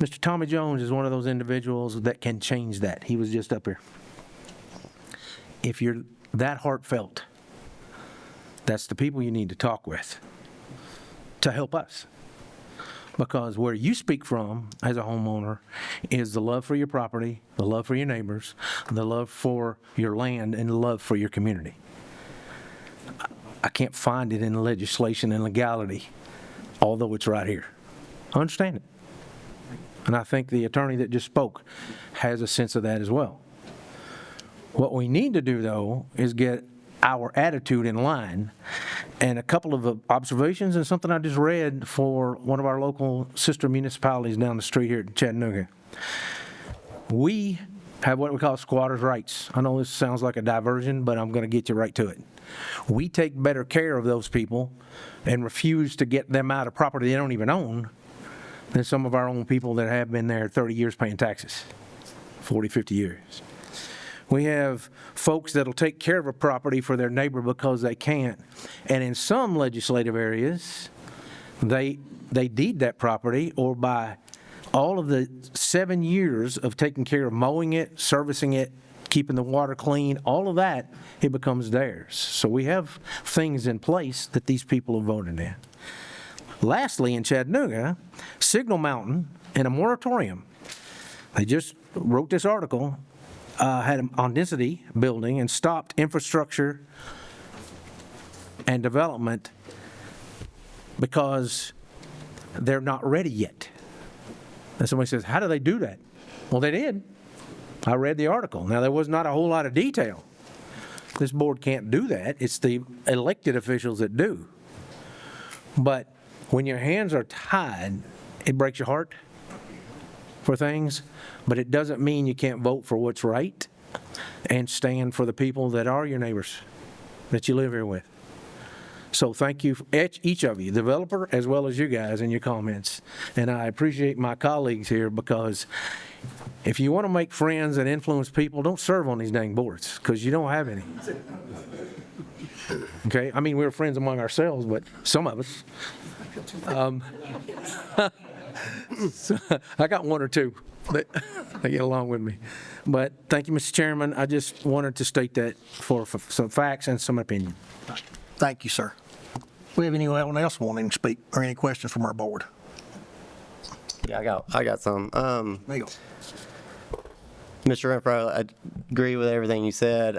Mr. Tommy Jones is one of those individuals that can change that. He was just up here. If you're that heartfelt, that's the people you need to talk with to help us. Because where you speak from as a homeowner is the love for your property, the love for your neighbors, the love for your land, and the love for your community. I can't find it in legislation and legality, although it's right here. I understand it. And I think the attorney that just spoke has a sense of that as well. What we need to do, though, is get our attitude in line. And a couple of observations and something I just read for one of our local sister municipalities down the street here in Chattanooga. We have what we call squatters' rights. I know this sounds like a diversion, but I'm going to get you right to it. We take better care of those people and refuse to get them out of property they don't even own than some of our own people that have been there 30 years paying taxes, 40, 50 years. We have folks that'll take care of a property for their neighbor because they can't. And in some legislative areas, they deed that property, or by all of the 7 years of taking care of mowing it, servicing it, keeping the water clean, all of that, it becomes theirs. So we have things in place that these people have voted in. Lastly, in Chattanooga, Signal Mountain and a moratorium. They just wrote this article, had on density building and stopped infrastructure and development because they're not ready yet. And somebody says, how do they do that? Well, they did. I read the article. Now, there was not a whole lot of detail. This board can't do that. It's the elected officials that do. But when your hands are tied, it breaks your heart for things, but it doesn't mean you can't vote for what's right and stand for the people that are your neighbors that you live here with. So thank you, each of you, developer as well as you guys, in your comments. And I appreciate my colleagues here, because if you want to make friends and influence people, don't serve on these dang boards, because you don't have any. Okay? I mean, we're friends among ourselves, but some of us. So, I got one or two that get along with me. But thank you, Mr. Chairman. I just wanted to state that for some facts and some opinion. Thank you, sir. We have anyone else wanting to speak or any questions from our board? Yeah, I got some. There you go. Mr. Renfro, I agree with everything you said,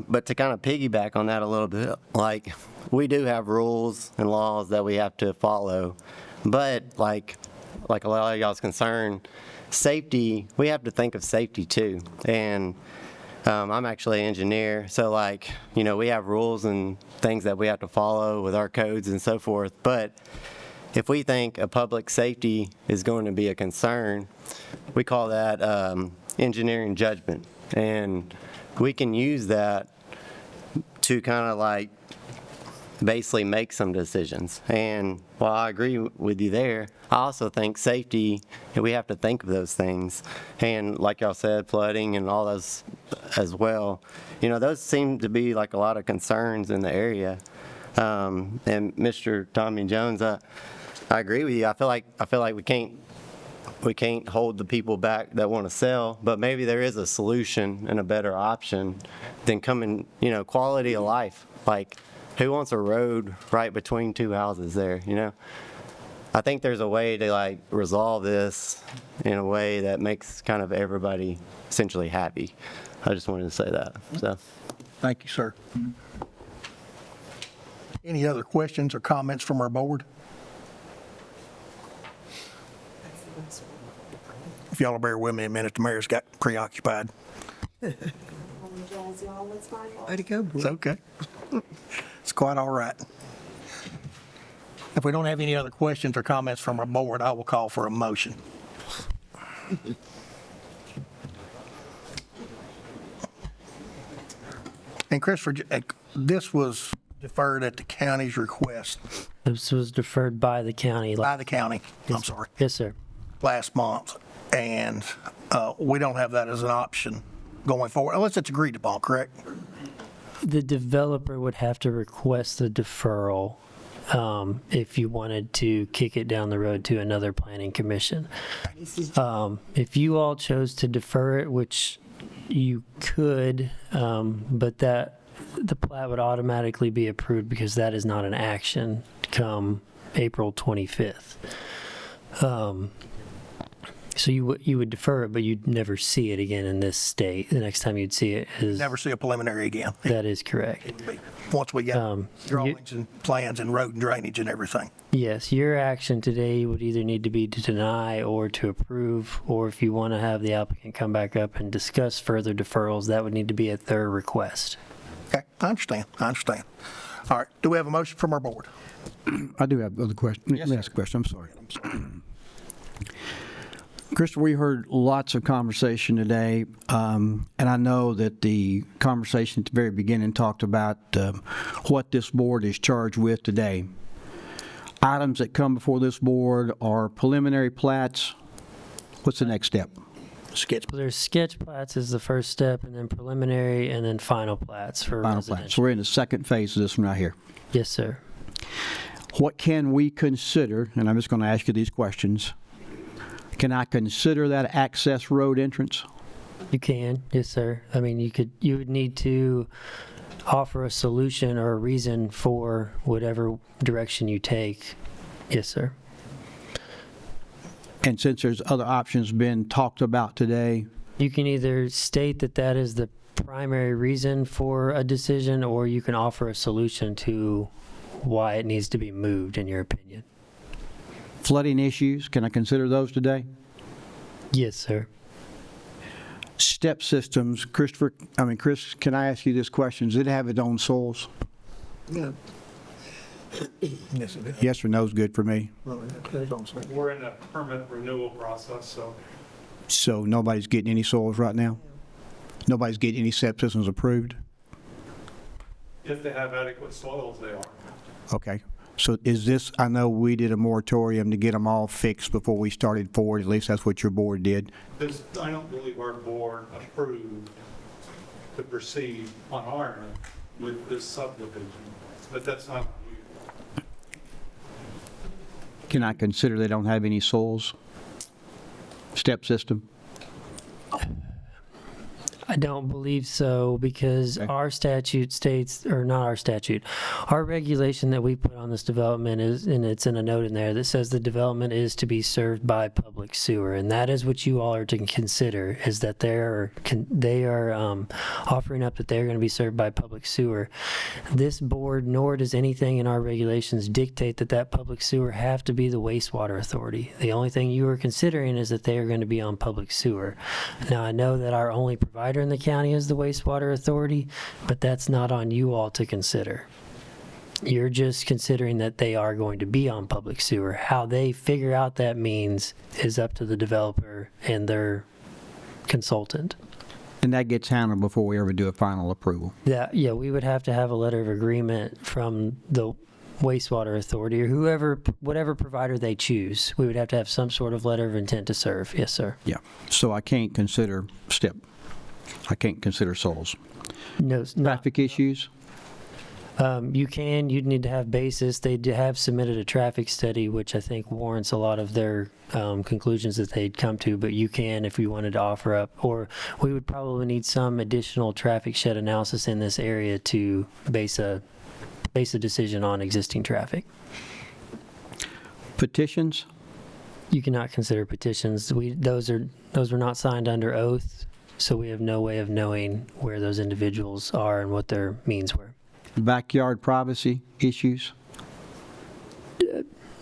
but to kind of piggyback on that a little bit, like, we do have rules and laws that we have to follow, but like a lot of y'all's concerned, safety, we have to think of safety too. And I'm actually an engineer, so like, we have rules and things that we have to follow with our codes and so forth, but if we think a public safety is going to be a concern, we call that engineering judgment, and we can use that to kind of like basically make some decisions. And while I agree with you there, I also think safety, we have to think of those things. And like y'all said, flooding and all those as well, those seem to be like a lot of concerns in the area. And Mr. Tommy Jones, I agree with you. I feel like we can't hold the people back that want to sell, but maybe there is a solution and a better option than coming, quality of life. Like, who wants a road right between two houses there, I think there's a way to like resolve this in a way that makes kind of everybody essentially happy. I just wanted to say that, so. Thank you, sir. Any other questions or comments from our board? If y'all will bear with me a minute, the mayor's got preoccupied. Way to go, boy. It's okay. It's quite all right. If we don't have any other questions or comments from our board, I will call for a motion. And Christopher, this was deferred at the county's request. This was deferred by the county. By the county, I'm sorry. Yes, sir. Last month. And we don't have that as an option going forward, unless it's agreed upon, correct? The developer would have to request the deferral if you wanted to kick it down the road to another planning commission. If you all chose to defer it, which you could, but that the plat would automatically be approved because that is not an action come April 25th. So you would defer it, but you'd never see it again in this state. The next time you'd see it is... Never see a preliminary again. That is correct. Once we get drawings and plans and road and drainage and everything. Yes, your action today would either need to be to deny or to approve, or if you want to have the applicant come back up and discuss further deferrals, that would need to be at their request. Okay, I understand. All right, do we have a motion from our board? I do have other questions. Let me ask a question. I'm sorry. Christopher, we heard lots of conversation today, and I know that the conversation at the very beginning talked about what this board is charged with today. Items that come before this board are preliminary plats. What's the next step? Sketch. There's sketch plats is the first step, and then preliminary, and then final plats for Final residential. plats. So we're in the second phase of this one right here. Yes, sir. What can we consider, and I'm just going to ask you these questions, can I consider that access road entrance? You can, yes, sir. I mean, you would need to offer a solution or a reason for whatever direction you take. Yes, sir. And since there's other options been talked about today, you can either state that that is the primary reason for a decision, or you can offer a solution to why it needs to be moved, in your opinion. flooding issues, can I consider those today? Yes, sir. Step systems, Chris, can I ask you this question? Does it have its own soils? Yeah. Yes, it is. Yes or no is good for me. We're in a permit renewal process, so. So nobody's getting any soils right now? Nobody's getting any step systems approved? If they have adequate soils, they are. Okay. So is this, I know we did a moratorium to get them all fixed before we started forward, at least that's what your board did. I don't believe our board approved to proceed on our end with this subdivision, but that's not you. Can I consider they don't have any soils? Step system? I don't believe so, because our statute states, or not our statute, our regulation that we put on this development is, and it's in a note in there that says the development is to be served by public sewer, and that is what you all are to consider, is that they are offering up that they're going to be served by public sewer. This board, nor does anything in our regulations dictate that that public sewer have to be the wastewater authority. The only thing you are considering is that they are going to be on public sewer. Now, I know that our only provider in the county is the wastewater authority, but that's not on you all to consider. You're just considering that they are going to be on public sewer. How they figure out that means is up to the developer and their consultant. And that gets handled before we ever do a final approval? Yeah, we would have to have a letter of agreement from the wastewater authority or whatever provider they choose. We would have to have some sort of letter of intent to serve. Yes, sir. Yeah. So I can't consider I can't consider soils. No. Traffic issues? You can. You'd need to have basis. They have submitted a traffic study, which I think warrants a lot of their conclusions that they'd come to, but you can if you wanted to offer up, or we would probably need some additional traffic shed analysis in this area to base a decision on existing traffic. Petitions? You cannot consider petitions. Those were not signed under oath, so we have no way of knowing where those individuals are and what their means were. Backyard privacy issues?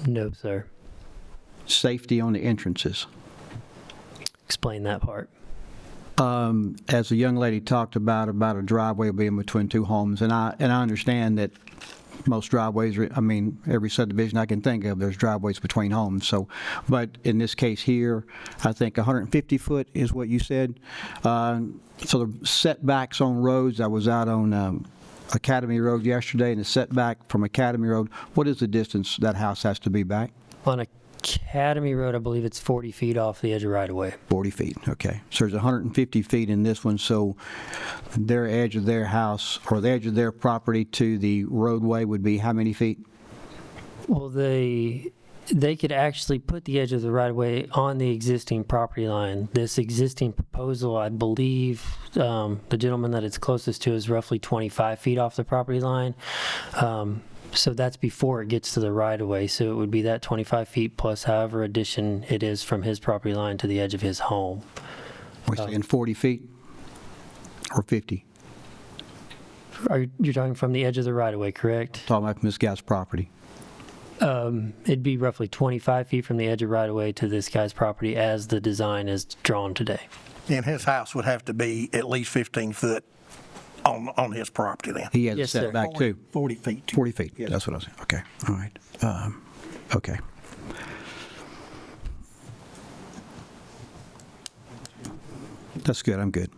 No, sir. Safety on the entrances? Explain that part. As a young lady talked about a driveway being between two homes, and I understand that most driveways are, every subdivision I can think of, there's driveways between homes. So, but in this case here, I think 150 foot is what you said. So the setbacks on roads, I was out on Academy Road yesterday, and the setback from Academy Road, what is the distance that house has to be back? On Academy Road, I believe it's 40 feet off the edge of right-of-way. 40 feet, okay. So there's 150 feet in this one, so their edge of their house, or the edge of their property to the roadway would be how many feet? Well, they could actually put the edge of the right-of-way on the existing property line. This existing proposal, I believe, the gentleman that it's closest to is roughly 25 feet off the property line. So that's before it gets to the right-of-way. So it would be that 25 feet plus however addition it is from his property line to the edge of his home. We're saying 40 feet or 50? You're talking from the edge of the right-of-way, correct? Talking about from this guy's property. It'd be roughly 25 feet from the edge of right-of-way to this guy's property as the design is drawn today. And his house would have to be at least 15 foot on his property then. He has Yes, a sir. setback too. 40 feet. 40 feet, Yes. that's what I was saying. Okay, all right. Okay. That's good, I'm good.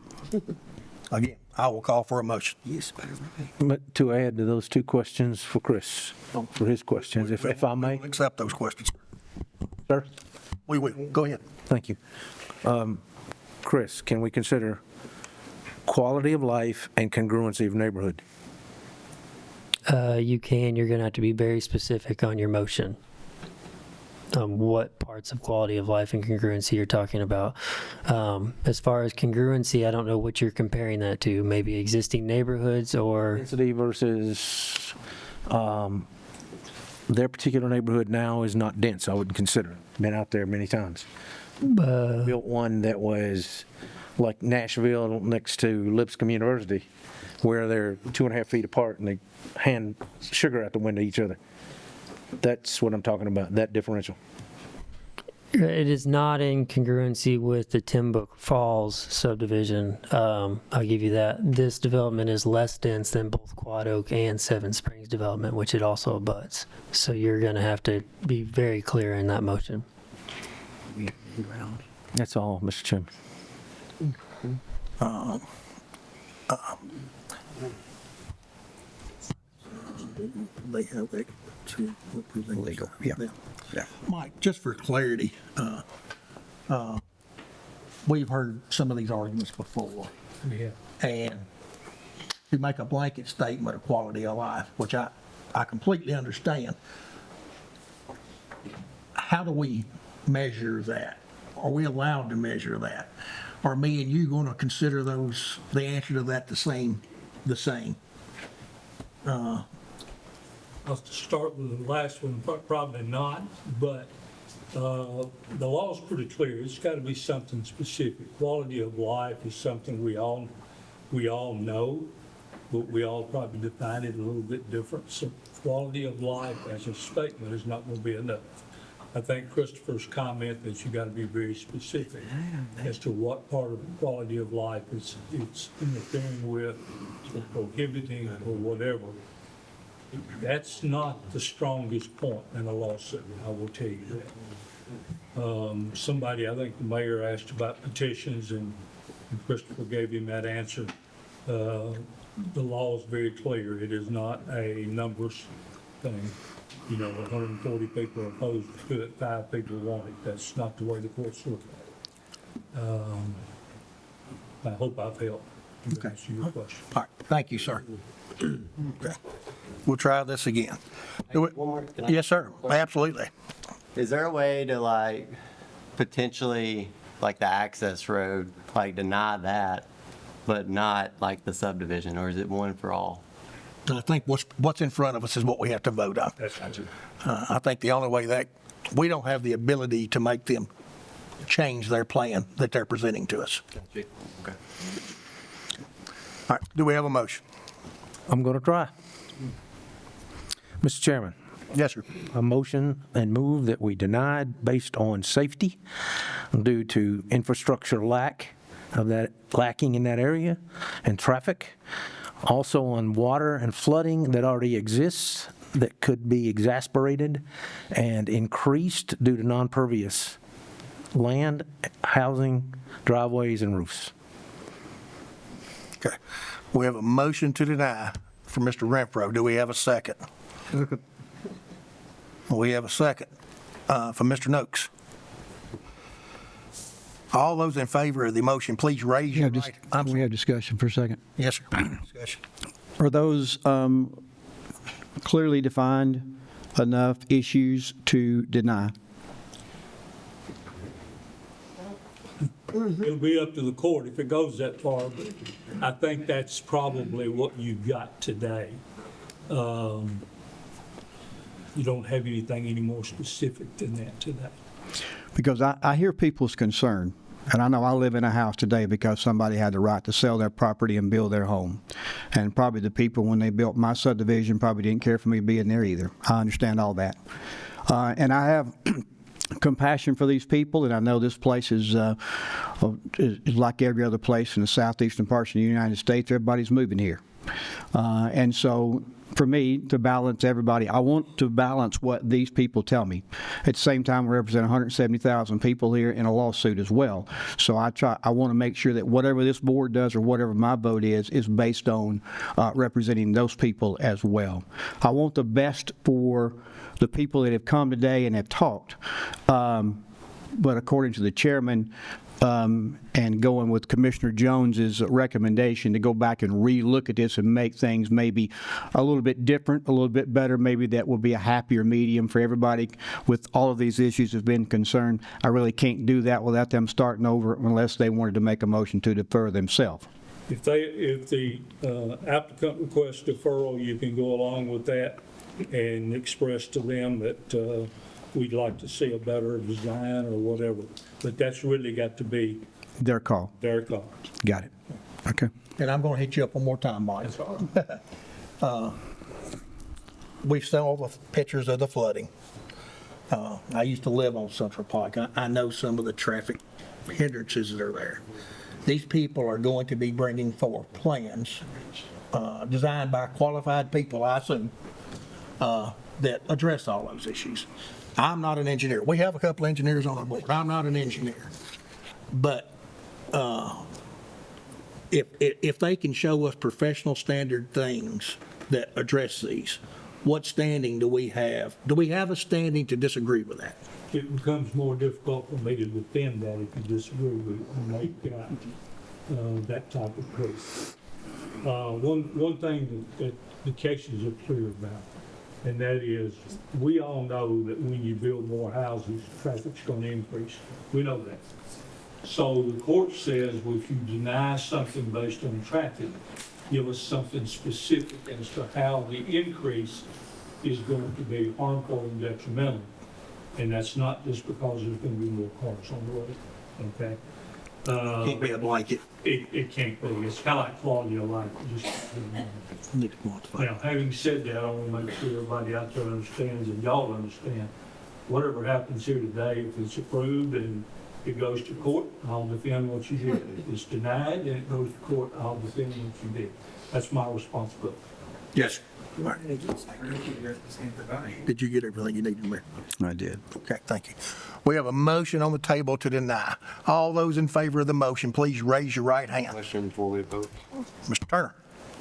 Again, I will call for a motion. But to add to those two questions for Chris, for his questions, if I may. We'll accept those questions. Sir? We will. Go ahead. Thank you. Chris, can we consider quality of life and congruency of neighborhood? You can. You're going to have to be very specific on your motion. What parts of quality of life and congruency you're talking about. As far as congruency, I don't know what you're comparing that to. Maybe existing neighborhoods or... Density versus their particular neighborhood now is not dense, I wouldn't consider it. Been out there many times. Built one that was like Nashville next to Lipscomb University, where they're 2.5 feet apart and they hand sugar out the window to each other. That's what I'm talking about, that differential. It is not in congruency with the Timbuk Falls subdivision. I'll give you that. This development is less dense than both Quad Oak and Seven Springs development, which it also abuts. So you're going to have to be very clear in that motion. That's all, Mr. Chairman. They have that Legal, yeah. Yeah. Mike, just for clarity, we've heard some of these arguments before. Yeah. And to make a blanket statement of quality of life, which I completely understand, how do we measure that? Are we allowed to measure that? Are me and you going to consider the answer to that the same? I'll start with the last one, probably not, but the law's pretty clear. It's got to be something specific. Quality of life is something we all know, but we all probably define it a little bit different. So quality of life as a statement is not going to be enough. I think Christopher's comment that you got to be very specific as to what part of quality of life it's interfering with, or prohibiting, or whatever. That's not the strongest point in a lawsuit, I will tell you that. Somebody, I think the mayor asked about petitions, and Christopher gave him that answer. The law is very clear. It is not a numbers thing. 140 people are opposed to it, 5 people want it. That's not the way the courts look at it. I hope I've helped to answer your question. All right, thank you, sir. Okay. We'll try this again. One more, can I- Yes, sir, absolutely. Is there a way to potentially, the access road, deny that, but not the subdivision, or is it one for all? I think what's in front of us is what we have to vote on. That's not true. I think the only way that, we don't have the ability to make them change their plan that they're presenting to us. Okay. All right, do we have a motion? I'm going to try. Mr. Chairman. Yes, sir. A motion and move that we denied based on safety due to infrastructure lacking in that area and traffic. Also on water and flooding that already exists that could be exacerbated and increased due to non-pervious land, housing, driveways, and roofs. Okay. We have a motion to deny from Mr. Renfro. Do we have a second? We have a second from Mr. Noakes. All those in favor of the motion, please raise your right. We have discussion for a second. Yes, sir. Discussion. Are those clearly defined enough issues to deny? It'll be up to the court if it goes that far, but I think that's probably what you've got today. You don't have anything any more specific than that today. Because I hear people's concern, and I know I live in a house today because somebody had the right to sell their property and build their home. And probably the people, when they built my subdivision, probably didn't care for me being there either. I understand all that. And I have compassion for these people, and I know this place is like every other place in the southeastern parts of the United States. Everybody's moving here. And so for me to balance everybody, I want to balance what these people tell me. At the same time, we represent 170,000 people here in a lawsuit as well. So I want to make sure that whatever this board does or whatever my vote is based on representing those people as well. I want the best for the people that have come today and have talked. But according to the chairman, and going with Commissioner Jones's recommendation to go back and re-look at this and make things maybe a little bit different, a little bit better, maybe that will be a happier medium for everybody with all of these issues have been concerned. I really can't do that without them starting over unless they wanted to make a motion to defer themselves. If the applicant requests deferral, you can go along with that and express to them that we'd like to see a better design or whatever. But that's really got to be their call. Their call. Got it. Okay. And I'm going to hit you up one more time, Mike. We've seen all the pictures of the flooding. I used to live on Central Pike. I know some of the traffic hindrances that are there. These people are going to be bringing forth plans designed by qualified people, I assume, that address all those issues. I'm not an engineer. We have a couple engineers on our board. I'm not an engineer. But if they can show us professional standard things that address these, what standing do we have? Do we have a standing to disagree with that? It becomes more difficult for me to defend that if you disagree with it and make that type of case. One thing that the cases are clear about, and that is, we all know that when you build more houses, traffic's going to increase. We know that. So the court says, well, if you deny something based on traffic, give us something specific as to how the increase is going to be harmful and detrimental. And that's not just because there's going to be more cars on the road, okay? Can't be a blanket. It can't be. It's kind of like quality of life. Now, having said that, I want to make sure everybody out there understands and y'all understand, whatever happens here today, if it's approved and it goes to court, I'll defend what you did. If it's denied and it goes to court, I'll defend what you did. That's my responsibility. Yes. Did you get everything you needed, Mayor? I did. Okay, thank you. We have a motion on the table to deny. All those in favor of the motion, please raise your right hand. Question before we vote. Mr. Turner.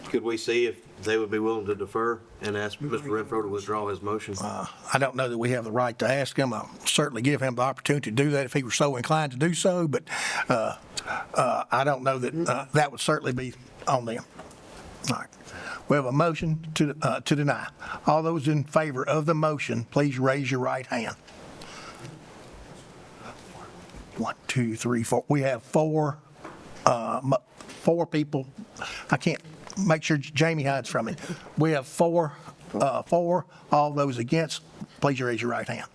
Could we see if they would be willing to defer and ask Mr. Renfro to withdraw his motion? I don't know that we have the right to ask him. I'll certainly give him the opportunity to do that if he were so inclined to do so, but I don't know that that would certainly be on them. All right. We have a motion to deny. All those in favor of the motion, please raise your right hand. 1, 2, 3, 4. We have four people. I can't make sure Jamie hides from it. We have four. All those against, please raise your right hand.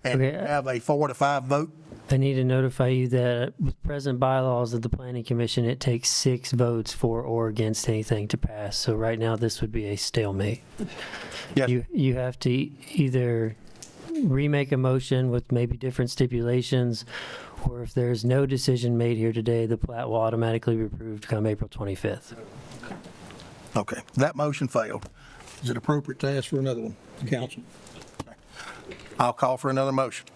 And we have a 4 to 5 vote. I need to notify you that with present bylaws of the Planning Commission, it takes 6 votes for or against anything to pass. So right now, this would be a stalemate. Yes. You have to either remake a motion with maybe different stipulations, or if there's no decision made here today, the plat will automatically be approved come April 25th. Okay, that motion failed. Is it appropriate to ask for another one, Council? I'll call for another motion.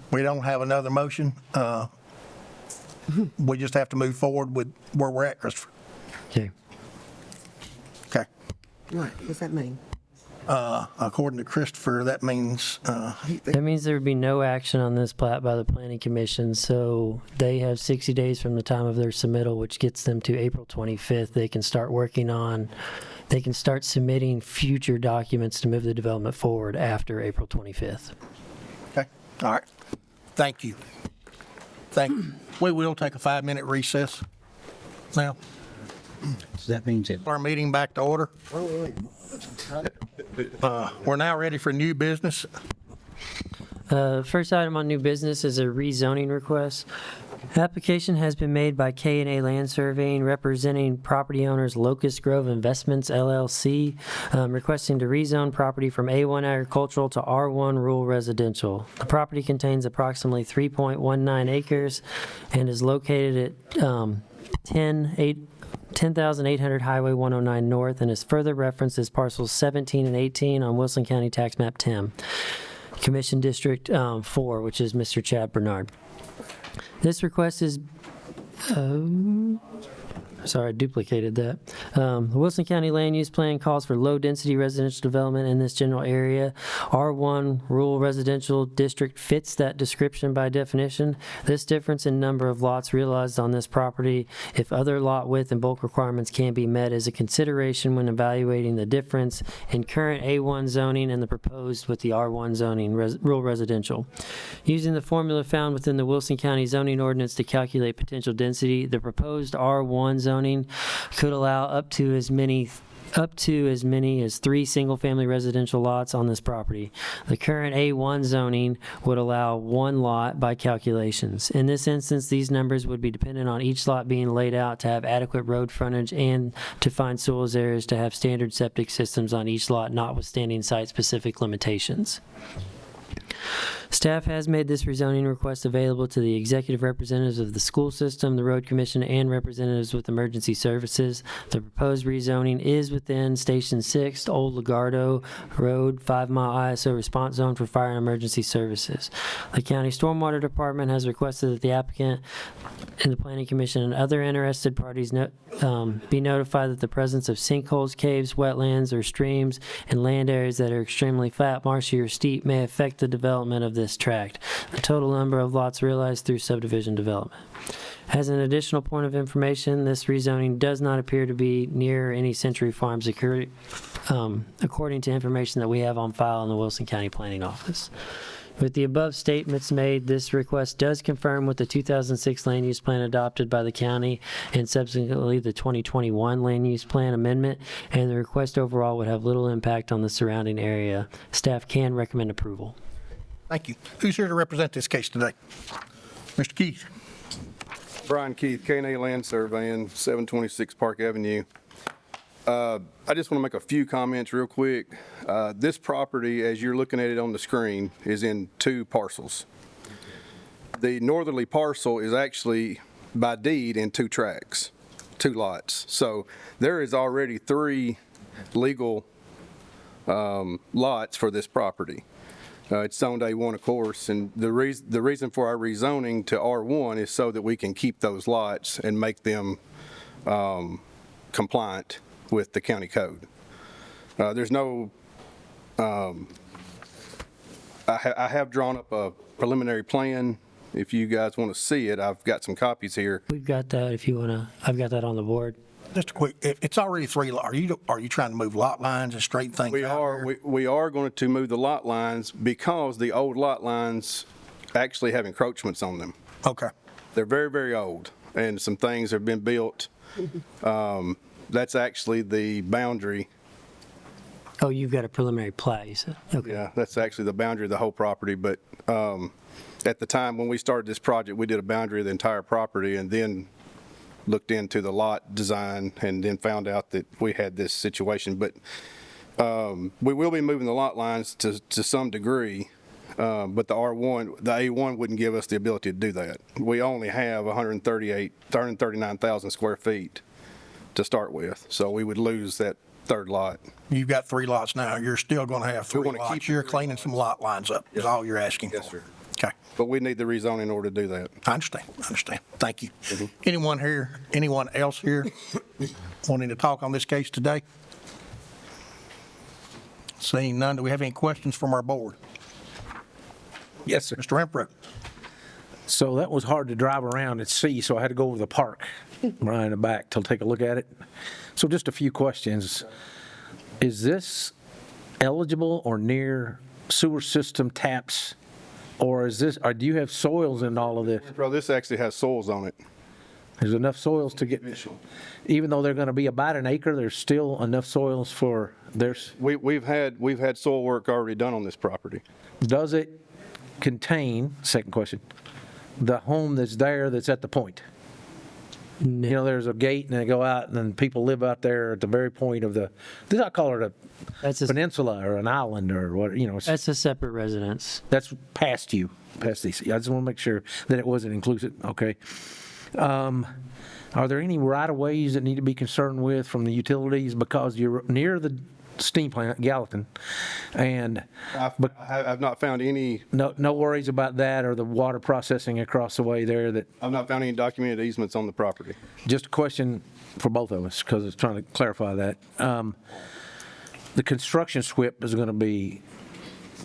We don't have another motion. We just have to move forward with where we're at, Christopher. Okay. Okay. What does that mean? According to Christopher, that means, That means there would be no action on this plat by the planning commission, so they have 60 days from the time of their submittal, which gets them to April 25th. They can start submitting future documents to move the development forward after April 25th. okay, all right. Thank you. Thank you. We will take a 5-minute recess now. So that means it. Our meeting back to order. We're now ready for new business. First item on new business is a rezoning request. Application has been made by K&A Land Surveying representing property owners Locust Grove Investments LLC, requesting to rezone property from A1 agricultural to R1 rural residential. The property contains approximately 3.19 acres and is located at 10,800 Highway 109 North and is further referenced as parcels 17 and 18 on Wilson County Tax Map 10, Commission District 4, which is Mr. Chad Bernard. This request is, sorry, I duplicated that. The Wilson County Land Use Plan calls for low-density residential development in this general area. R1 Rural Residential District fits that description by definition. This difference in number of lots realized on this property, if other lot width and bulk requirements can be met, is a consideration when evaluating the difference in current A1 zoning and the proposed with the R1 zoning, rural residential. Using the formula found within the Wilson County zoning ordinance to calculate potential density, the proposed R1 zoning could allow up to as many as 3 single-family residential lots on this property. The current A1 zoning would allow 1 lot by calculations. In this instance, these numbers would be dependent on each lot being laid out to have adequate road frontage and to find soils areas to have standard septic systems on each lot, notwithstanding site-specific limitations. Staff has made this rezoning request available to the executive representatives of the school system, the road commission, and representatives with emergency services. The proposed rezoning is within Station 6, Old Lagardo Road, 5-mile ISO response zone for fire and emergency services. The county stormwater department has requested that the applicant and the planning commission and other interested parties be notified that the presence of sinkholes, caves, wetlands, or streams in land areas that are extremely flat, marshy, or steep may affect the development of this tract. The total number of lots realized through subdivision development. As an additional point of information, this rezoning does not appear to be near any Century Farms according to information that we have on file in the Wilson County Planning Office. With the above statements made, this request does confirm with the 2006 land use plan adopted by the county and subsequently the 2021 land use plan amendment, and the request overall would have little impact on the surrounding area. Staff can recommend approval. Thank you. Who's here to represent this case today? Mr. Keith. Brian Keith, K&A Land Surveying, 726 Park Avenue. I just want to make a few comments real quick. This property, as you're looking at it on the screen, is in 2 parcels. The northerly parcel is actually by deed in 2 tracts, 2 lots. So there is already 3 legal lots for this property. It's zoned A1, of course, and the reason for our rezoning to R1 is so that we can keep those lots and make them compliant with the county code. There's no, I have drawn up a preliminary plan. If you guys want to see it, I've got some copies here. We've got that if you want to. I've got that on the board. Just a quick, it's already 3 lots. Are you trying to move lot lines and straighten things out? We are going to move the lot lines because the old lot lines actually have encroachments on them. Okay. They're very, very old, and some things have been built. That's actually the boundary. Oh, you've got a preliminary plat, you said? Okay. Yeah, that's actually the boundary of the whole property, but at the time when we started this project, we did a boundary of the entire property and then looked into the lot design and then found out that we had this situation. But we will be moving the lot lines to some degree, but the A1 wouldn't give us the ability to do that. We only have 139,000 square feet to start with, so we would lose that 3rd lot. You've got 3 lots now. You're still going to have 3 lots. You're cleaning some lot lines up is all you're asking for. Yes, sir. Okay. But we need the rezoning in order to do that. I understand. Thank you. Anyone else here wanting to talk on this case today? Seeing none, do we have any questions from our board? Yes, sir. Mr. Renfro? So that was hard to drive around and see, so I had to go over the park right in the back to take a look at it. So just a few questions. Is this eligible or near sewer system taps? Or is this, or do you have soils in all of this? Bro, this actually has soils on it. There's enough soils to get, even though they're going to be about an acre, there's still enough soils for there's. We've had soil work already done on this property. Does it contain, second question, the home that's there that's at the point? No. You know, there's a gate and they go out and then people live out there at the very point of the, I call it a peninsula or an island or what, you know. That's a separate residence. That's past you, past these. I just want to make sure that it wasn't inclusive, okay? Are there any right-of-ways that need to be concerned with from the utilities because you're near the steam plant, Gallatin, and I've not found any. No worries about that or the water processing across the way there that. I've not found any documented easements on the property. Just a question for both of us because it's trying to clarify that. The construction SWIP is going to be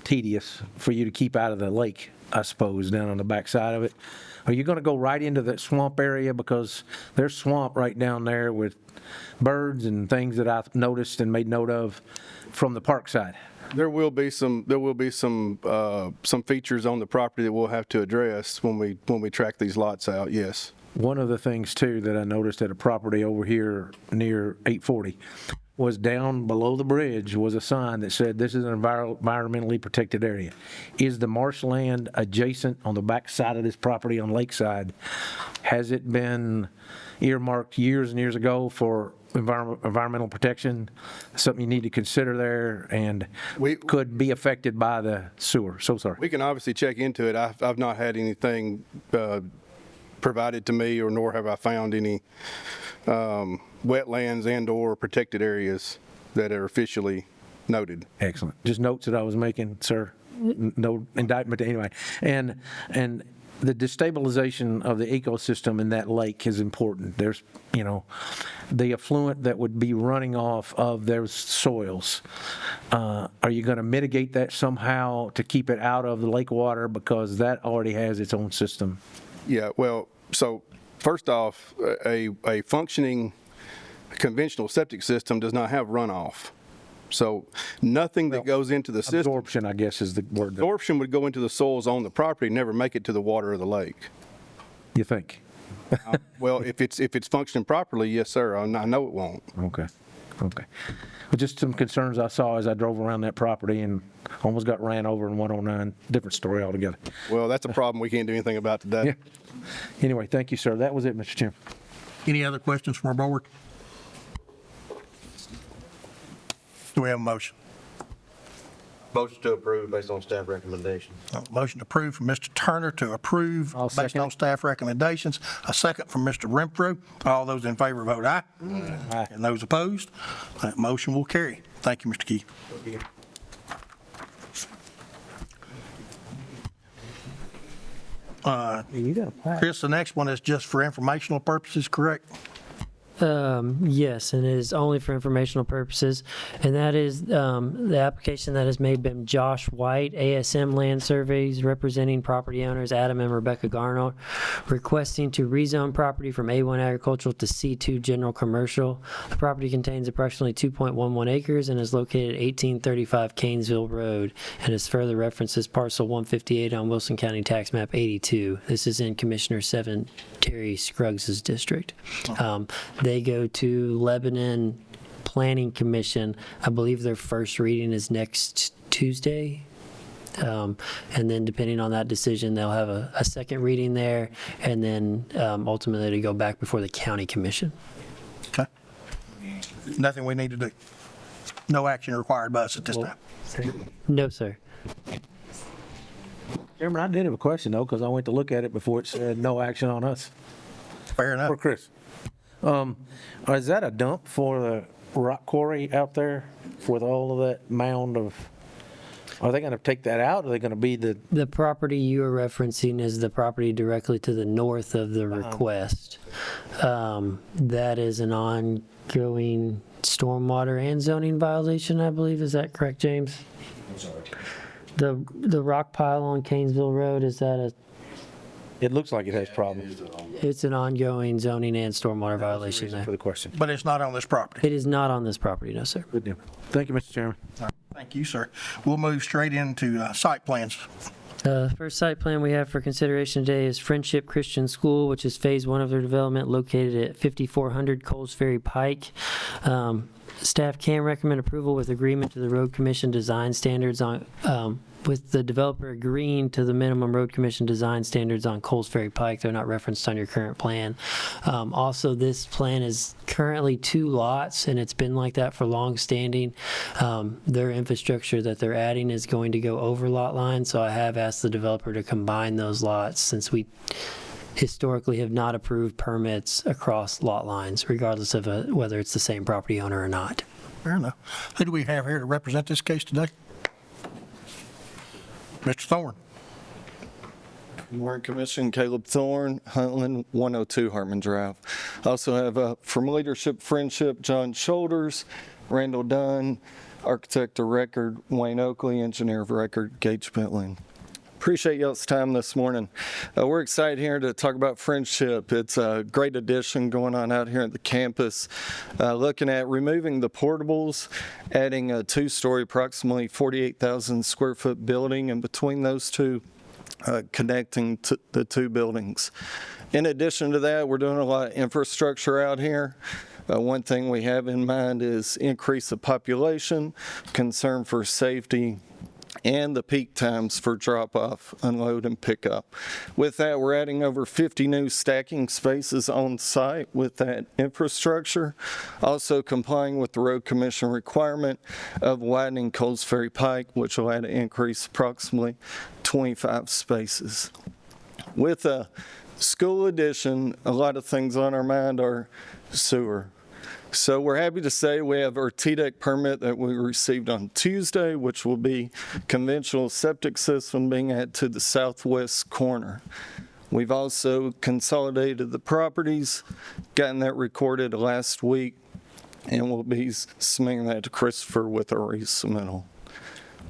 tedious for you to keep out of the lake, I suppose, down on the backside of it. Are you going to go right into the swamp area because there's swamp right down there with birds and things that I've noticed and made note of from the park side? There will be some features on the property that we'll have to address when we track these lots out. Yes. One of the things too that I noticed at a property over here near 840 was down below the bridge was a sign that said this is an environmentally protected area. Is the marshland adjacent on the back side of this property on Lakeside? Has it been earmarked years and years ago for environmental protection? Something you need to consider there and could be affected by the sewer. So sorry. We can obviously check into it. I've not had anything provided to me, or nor have I found any wetlands and or protected areas that are officially noted. Excellent. Just notes that I was making, sir. No indictment to anybody. And the destabilization of the ecosystem in that lake is important. There's, you know, the effluent that would be running off of those soils. Are you going to mitigate that somehow to keep it out of the lake water because that already has its own system? Yeah, well, so first off, a functioning conventional septic system does not have runoff. So nothing that goes into the system. Absorption, I guess, is the word. Absorption would go into the soils on the property, never make it to the water of the lake. You think? Well, if it's functioning properly, yes, sir. I know it won't. Okay. Well, just some concerns I saw as I drove around that property and almost got ran over in 109. Different story altogether. Well, that's a problem we can't do anything about today. Yeah. Anyway, thank you, sir. That was it, Mr. Chairman. Any other questions from our board? Do we have a motion? Motion to approve based on staff recommendations. Motion approved from Mr. Turner to approve based second on staff recommendations. A second from Mr. Renfro. All those in favor vote aye. Aye. And those opposed, that motion will carry. Thank you, Mr. Key. Chris, the next one is just for informational purposes, correct? Yes, and it is only for informational purposes, and that is the application that is made by Josh White, ASM Land Surveys, representing property owners Adam and Rebecca Garnold, requesting to rezone property from A1 agricultural to C2 general commercial. The property contains approximately 2.11 acres and is located at 1835 Canesville Road, and is further references parcel 158 on Wilson County Tax Map 82. This is in Commissioner 7 Terry Scruggs' district. They go to Lebanon Planning Commission. I believe their first reading is next Tuesday. And then depending on that decision, they'll have a second reading there, and then ultimately to go back before the county commission. Okay. Nothing we need to do. No action required by us at this time. No, sir. Chairman, I did have a question, though, because I went to look at it before it said no action on us. Fair enough. For Chris. Is that a dump for the rock quarry out there with all of that mound of, are they going to take that out? Or are they going to be the? The property you are referencing is the property directly to the north of the request. That is an ongoing stormwater and zoning violation, I believe. Is that correct, James? I'm sorry. The rock pile on Canesville Road, is that It looks like it has problems. it's an ongoing zoning and stormwater violation there. For the question. But it's not on this property. It is not on this property, no, sir. Good deal. Thank you, Mr. Chairman. All right, thank you, sir. We'll move straight into site plans. First site plan we have for consideration today is Friendship Christian School, which is phase one of their development located at 5400 Coles Ferry Pike. Staff can recommend approval with agreement to the Road Commission design standards on, with the developer agreeing to the minimum Road Commission design standards on Coles Ferry Pike. They're not referenced on your current plan. Also, this plan is currently 2 lots, and it's been like that for long standing. Their infrastructure that they're adding is going to go over lot lines, so I have asked the developer to combine those lots since we historically have not approved permits across lot lines, regardless of whether it's the same property owner or not. Fair enough. Who do we have here to represent this case today? Mr. Thorne. Warren Commission, Caleb Thorne, Huntland, 102 Hartman Drive. Also have from Leadership Friendship, John Shoulders, Randall Dunn, Architect of Record, Wayne Oakley, Engineer of Record, Gage Bentley. Appreciate y'all's time this morning. We're excited here to talk about Friendship. It's a great addition going on out here at the campus. Looking at removing the portables, adding a 2-story, approximately 48,000 square foot building, and between those two, connecting to the 2 buildings. In addition to that, we're doing a lot of infrastructure out here. One thing we have in mind is increase the population, concern for safety, and the peak times for drop-off, unload, and pickup. With that, we're adding over 50 new stacking spaces on site with that infrastructure, also complying with the Road Commission requirement of widening Coles Ferry Pike, which will add an increase approximately 25 spaces. With a school addition, a lot of things on our mind are sewer. So we're happy to say we have our TDEC permit that we received on Tuesday, which will be conventional septic system being added to the southwest corner. We've also consolidated the properties, gotten that recorded last week, and we'll be submitting that to Christopher with a resubmittal.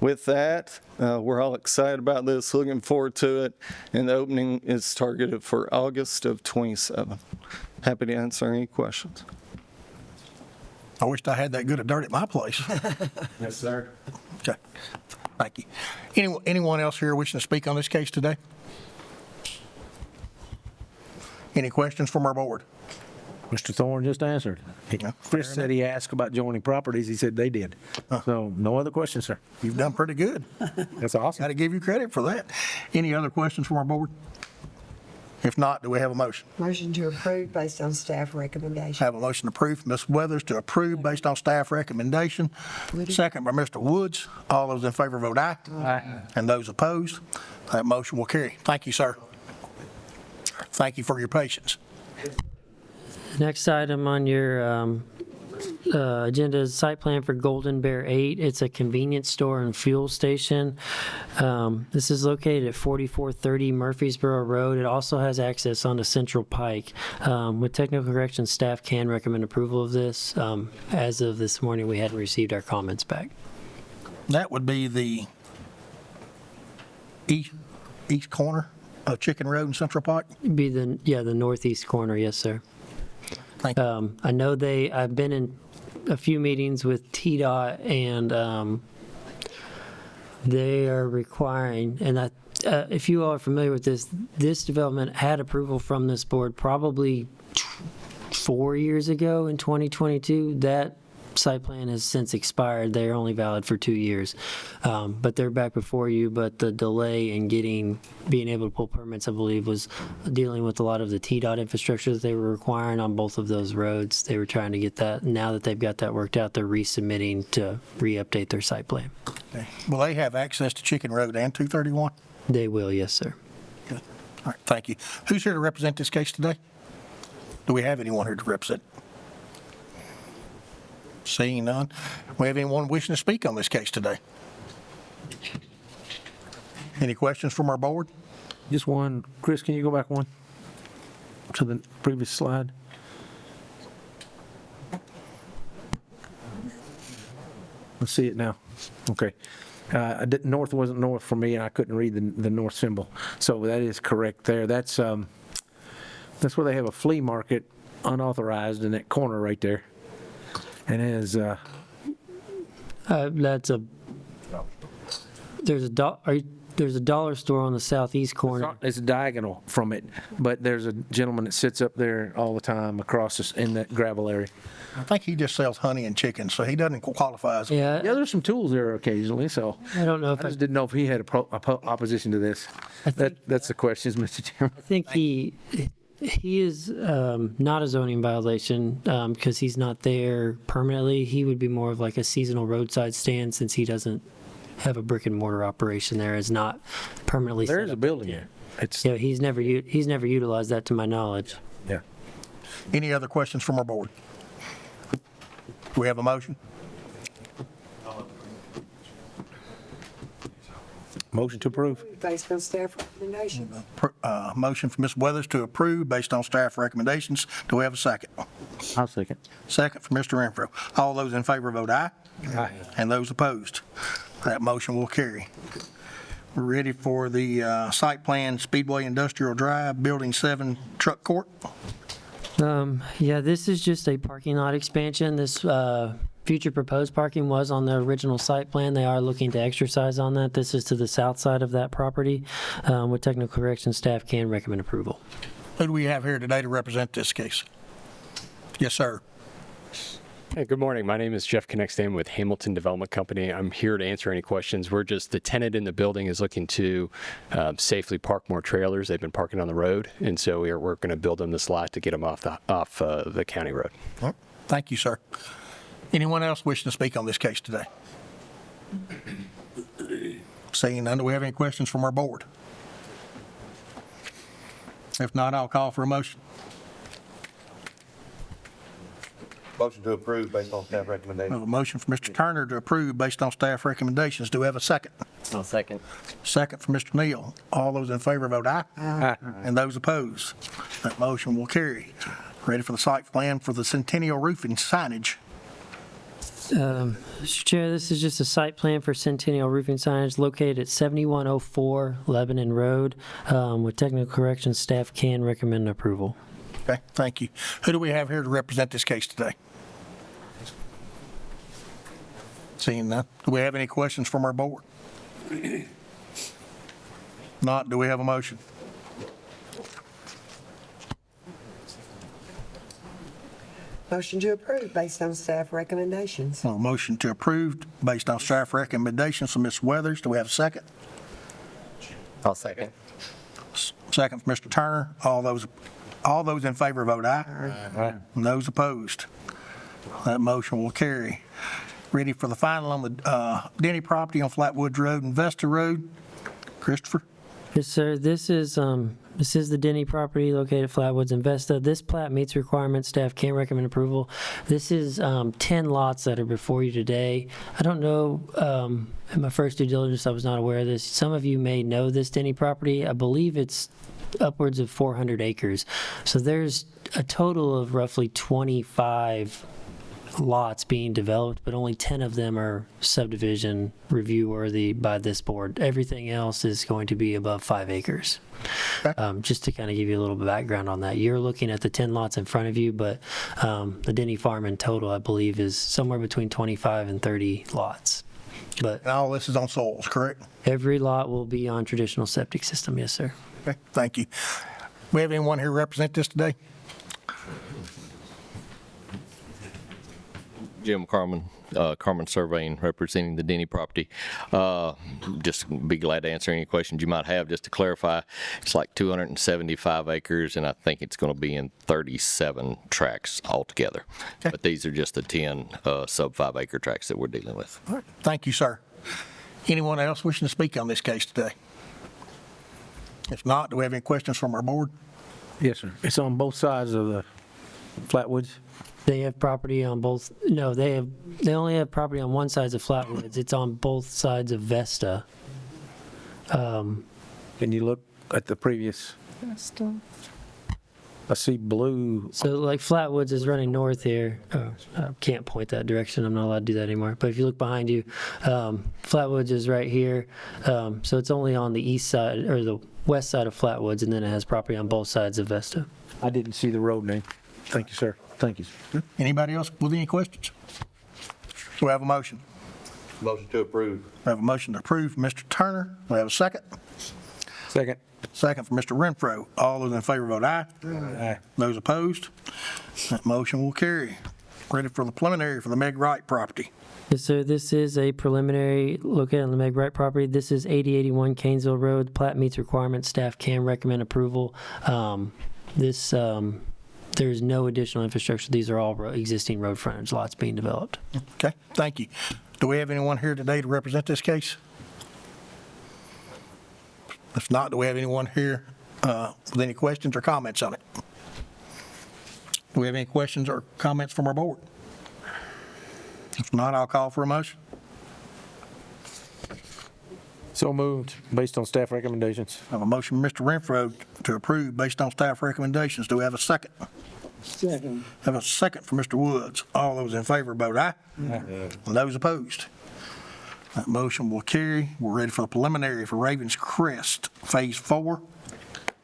With that, we're all excited about this, looking forward to it, and the opening is targeted for August of 27. Happy to answer any questions. I wished I had that good of dirt at my place. Yes, sir. Okay, thank you. Anyone else here wishing to speak on this case today? Any questions from our board? Mr. Thorne just answered. Chris said he asked about joining properties. He said they did. So no other questions, sir. You've done pretty good. That's awesome. Got to give you credit for that. Any other questions from our board? If not, do we have a motion? Motion to approve based on staff recommendation. Have a motion approved from Ms. Weathers to approve based on staff recommendation. Second by Mr. Woods. All those in favor vote aye. Aye. And those opposed, that motion will carry. Thank you, sir. Thank you for your patience. Next item on your agenda is site plan for Golden Bear 8. It's a convenience store and fuel station. This is located at 4430 Murfreesboro Road. It also has access onto Central Pike. With technical corrections, staff can recommend approval of this. As of this morning, we hadn't received our comments back. That would be the east corner of Chicken Road and Central Pike? Be the northeast corner, yes, sir. Thank you. I know I've been in a few meetings with TDOT, and they are requiring, and if you all are familiar with this development had approval from this board probably 4 years ago in 2022. That site plan has since expired. They're only valid for 2 years. But they're back before you, but the delay in being able to pull permits, I believe, was dealing with a lot of the TDOT infrastructure that they were requiring on both of those roads. They were trying to get that. Now that they've got that worked out, they're resubmitting to re-update their site plan. Okay. Will they have access to Chicken Road and 231? They will, yes, sir. Good. All right, thank you. Who's here to represent this case today? Do we have anyone here to represent? Seeing none. We have anyone wishing to speak on this case today? Any questions from our board? Just one. Chris, can you go back one to the previous slide? I see it now. Okay. North wasn't north for me, and I couldn't read the north symbol. So that is correct there. That's where they have a flea market unauthorized in that corner right there. And it is, there's a dollar store on the southeast corner. it's diagonal from it, but there's a gentleman that sits up there all the time across this, in that gravel area. I think he just sells honey and chicken, so he doesn't qualify as. Yeah, there's some tools there occasionally, so. I don't know if I just didn't know if he had opposition to this. That's the questions, Mr. Chairman. I think he is not a zoning violation because he's not there permanently. He would be more of like a seasonal roadside stand since he doesn't have a brick and mortar operation there. Is not permanently. There is a building there. Yeah, he's never utilized that to my knowledge. Yeah. Any other questions from our board? Do we have a motion? Motion to approve. Based on staff recommendations. Motion from Ms. Weathers to approve based on staff recommendations. Do we have a second? I'll second. Second from Mr. Renfro. All those in favor vote aye. Aye. And those opposed. That motion will carry. We're ready for the site plan, Speedway Industrial Drive, Building 7 Truck Court. Yeah, this is just a parking lot expansion. This future proposed parking was on the original site plan. They are looking to exercise on that. This is to the south side of that property. With technical correction, staff can recommend approval. Who do we have here today to represent this case? Yes, sir. Hey, good morning. My name is Jeff Connextam with Hamilton Development Company. I'm here to answer any questions. The tenant in the building is looking to safely park more trailers. They've been parking on the road, and so we're going to build them this lot to get them off the county road. All right. Thank you, sir. Anyone else wishing to speak on this case today? Seeing none, do we have any questions from our board? If not, I'll call for a motion. Motion to approve based on staff We recommendation. have a motion from Mr. Turner to approve based on staff recommendations. Do we have a second? I'll second. Second from Mr. Neal. All those in favor vote aye. Aye. And those opposed. That motion will carry. Ready for the site plan for the Centennial roofing signage. Mr. Chair, this is just a site plan for Centennial roofing signage located at 7104 Lebanon Road. With technical corrections, staff can recommend approval. Okay, thank you. Who do we have here to represent this case today? Seeing none. Do we have any questions from our board? Not, do we have a motion? Motion to approve based on staff recommendations. A motion to approve based on staff recommendations from Ms. Weathers. Do we have a second? I'll second. Second from Mr. Turner. All those in favor vote aye. Aye. And those opposed. That motion will carry. Ready for the final on the Denny property on Flatwoods Road and Vesta Road. Christopher? Yes, sir. This is the Denny property located at Flatwoods and Vesta. This plat meets requirements. Staff can recommend approval. This is 10 lots that are before you today. I don't know, in my first due diligence, I was not aware of this. Some of you may know this Denny property. I believe it's upwards of 400 acres. So there's a total of roughly 25 lots being developed, but only 10 of them are subdivision review worthy by this board. Everything else is going to be above 5 acres. Just to kind of give you a little bit of background on that. You're looking at the 10 lots in front of you, but the Denny farm in total, I believe, is somewhere between 25 and 30 lots. But and all this is on soils, correct? Every lot will be on traditional septic system, yes, sir. Okay, thank you. We have anyone here to represent this today? Jim Carmen, Carmen Surveying, representing the Denny property. Just be glad to answer any questions you might have. Just to clarify, it's like 275 acres, and I think it's going to be in 37 tracts altogether. Okay. But these are just the 10 sub 5 acre tracts that we're dealing with. All right. Thank you, sir. Anyone else wishing to speak on this case today? If not, do we have any questions from our board? Yes, sir. It's on both sides of the Flatwoods. They have property on both. No, they only have property on one side of Flatwoods. It's on both sides of Vesta. Can you look at the previous? I see blue. So like Flatwoods is running north here. Oh, I can't point that direction. I'm not allowed to do that anymore. But if you look behind you, Flatwoods is right here. So it's only on the east side or the west side of Flatwoods, and then it has property on both sides of Vesta. I didn't see the road name. Thank you, sir. Thank you. Anybody else with any questions? Do we have a motion? Motion to approve. We have a motion to approve, Mr. Turner. We have a second. Second. Second for Mr. Renfro. All those in favor vote aye. Aye. Those opposed? That motion will carry. Ready for the preliminary for the Meg Wright property. Yes, sir. This is a preliminary located on the Meg Wright property. This is 8081 Canesville Road. Plat meets requirements. Staff can recommend approval. There's no additional infrastructure. These are all existing road frontage lots being developed. Okay, thank you. Do we have anyone here today to represent this case? If not, do we have anyone here with any questions or comments on it? Do we have any questions or comments from our board? If not, I'll call for a motion. So moved, based on staff recommendations. I have a motion from Mr. Renfro to approve based on staff recommendations. Do we have a second? Second. I have a second from Mr. Woods. All those in favor vote aye. Aye. And those opposed? That motion will carry. We're ready for the preliminary for Ravens Crest, Phase 4.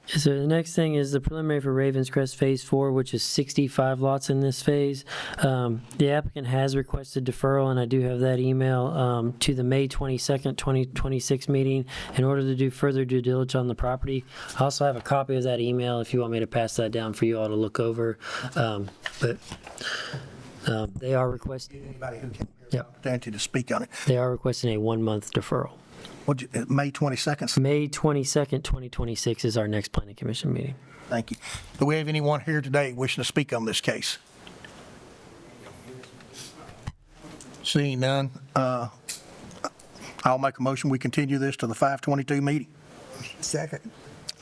Yes, sir. The next thing is the preliminary for Ravens Crest Phase 4, which is 65 lots in this phase. The applicant has requested deferral, and I do have that email to the May 22nd, 2026 meeting in order to do further due diligence on the property. I also have a copy of that email if you want me to pass that down for you all to look over. But they are requesting. Anybody who can have the opportunity to speak on it. They are requesting a 1-month deferral. May 22nd? May 22nd, 2026 is our next planning commission meeting. Thank you. Do we have anyone here today wishing to speak on this case? Seeing none, I'll make a motion. We continue this to the 5/22 meeting. Second.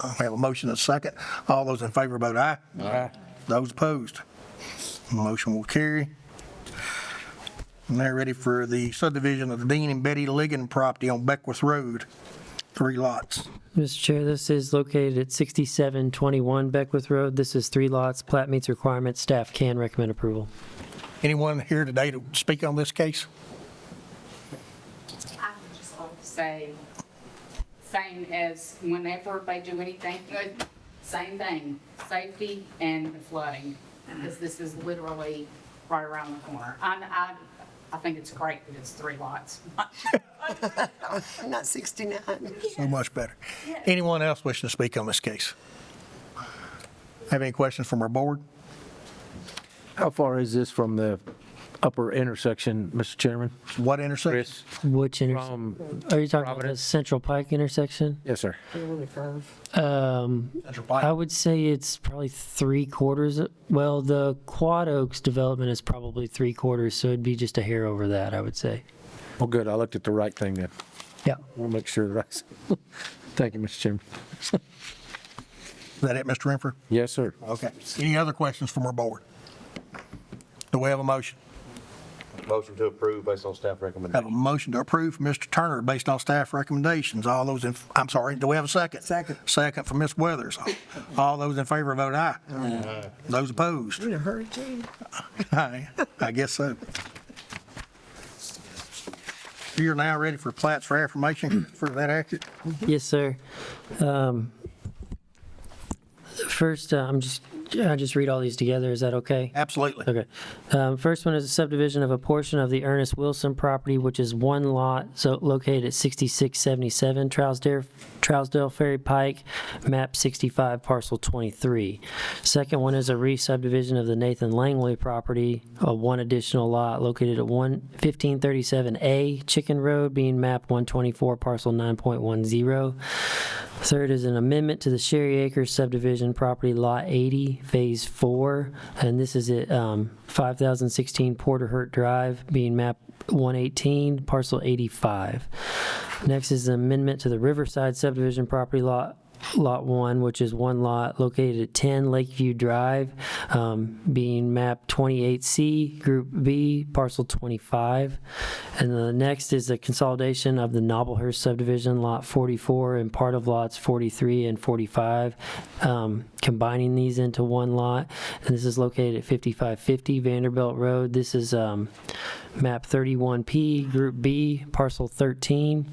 We have a motion and a second. All those in favor vote aye. Aye. Those opposed? Motion will carry. And they're ready for the subdivision of the Dean and Betty Ligon property on Beckworth Road, 3 lots. Mr. Chair, this is located at 6721 Beckworth Road. This is 3 lots. Plat meets requirements. Staff can recommend approval. Anyone here today to speak on this case? I would just like to say, same as whenever they do anything good, same thing, safety and the flooding, because this is literally right around the corner. I think it's great that it's 3 lots. Not 69. So much better. Anyone else wishing to speak on this case? Have any questions from our board? How far is this from the upper intersection, Mr. Chairman? What intersection? Which intersection? Are you talking about the Central Pike intersection? Yes, sir. I would say it's probably 3/4. Well, the Quad Oaks development is probably 3/4, so it'd be just a hair over that, I would say. Well, good. I looked at the right thing then. Yeah. We'll make sure that Thank you, Mr. Chairman. Is that it, Mr. Renfro? Yes, sir. Okay. Any other questions from our board? Do we have a motion? Motion to approve based on staff Have a recommendation. motion to approve from Mr. Turner based on staff recommendations. All those in, I'm sorry, do we have a second? Second. Second from Ms. Weathers. All those in favor vote aye. Those opposed? You in a hurry, Gene? Aye, I guess so. You're now ready for plats for affirmation. For that accurate? Yes, sir. First, I just read all these together. Is that okay? Absolutely. Okay. First one is a subdivision of a portion of the Ernest Wilson property, which is 1 lot, so located at 6677 Trousdale Ferry Pike, map 65, parcel 23. Second one is a re-subdivision of the Nathan Langley property, 1 additional lot located at 1537A Chicken Road, being map 124, parcel 9.10. Third is an amendment to the Sherry Acres subdivision property, lot 80, phase 4, and this is at 5016 Porter Hurt Drive, being map 118, parcel 85. Next is an amendment to the Riverside subdivision property, lot Lot 1, which is one lot located at 10 Lakeview Drive, being map 28C, Group B, parcel 25. And the next is the consolidation of the Noblehurst subdivision, lot 44, and part of lots 43 and 45, combining these into one lot. And this is located at 5550 Vanderbilt Road. This is map 31P, Group B, parcel 13.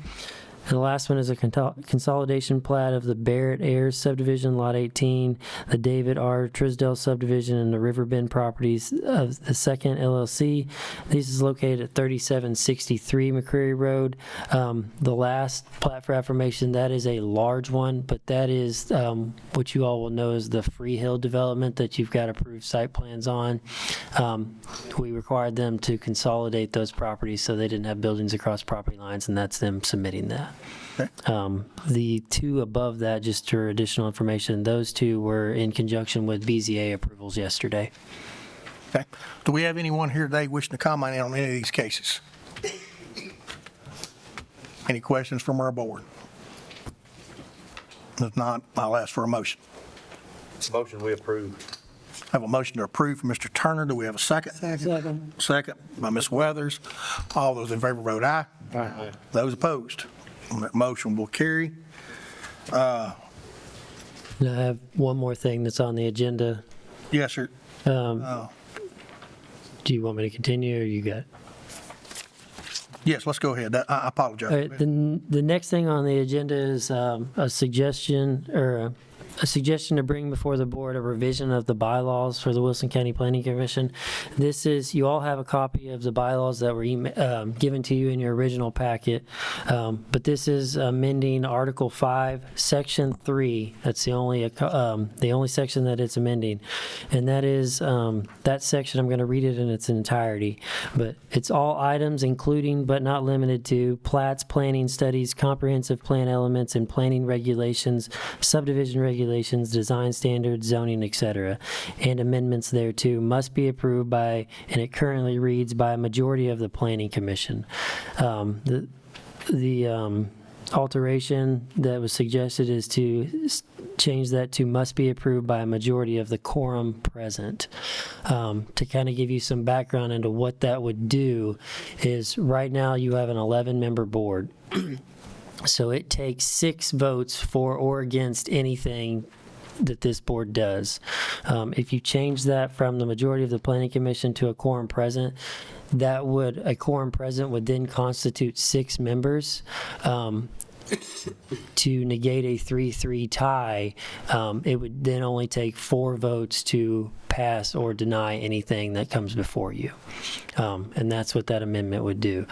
And the last one is a consolidation plat of the Barrett Ayers subdivision, lot 18, the David R. Trisdale subdivision, and the Riverbend properties of the Second LLC. This is located at 3763 McCreary Road. The last plat for affirmation, that is a large one, but that is what you all will know is the Freehill development that you've got approved site plans on. We required them to consolidate those properties so they didn't have buildings across property lines, and that's them submitting that. Okay. The two above that, just for additional information, those two were in conjunction with BZA approvals yesterday. Okay. Do we have anyone here today wishing to comment on any of these cases? Any questions from our board? If not, I'll ask for a motion. Motion we approve. I have a motion to approve from Mr. Turner. Do we have a second? Second. Second by Ms. Weathers. All those in favor vote aye. Aye. Those opposed? That motion will carry. Now, I have one more thing that's on the agenda. Yes, sir. Do you want me to continue, or you got it? Yes, let's go ahead. I apologize. All right, the next thing on the agenda is a suggestion to bring before the board a revision of the bylaws for the Wilson County Planning Commission. This is, you all have a copy of the bylaws that were given to you in your original packet, but this is amending Article 5, Section 3. That's the only section that it's amending, and that is that section. I'm going to read it in its entirety, but it's all items including but not limited to plats, planning studies, comprehensive plan elements, and planning regulations, subdivision regulations, design standards, zoning, etc., and amendments thereto must be approved by, and it currently reads, by a majority of the Planning Commission. The alteration that was suggested is to change that to must be approved by a majority of the quorum present. To kind of give you some background into what that would do is, right now you have an 11-member board. So it takes 6 votes for or against anything that this board does. If you change that from the majority of the Planning Commission to a quorum present, a quorum present would then constitute 6 members. To negate a 3-3 tie, it would then only take 4 votes to pass or deny anything that comes before you. And that's what that amendment would do.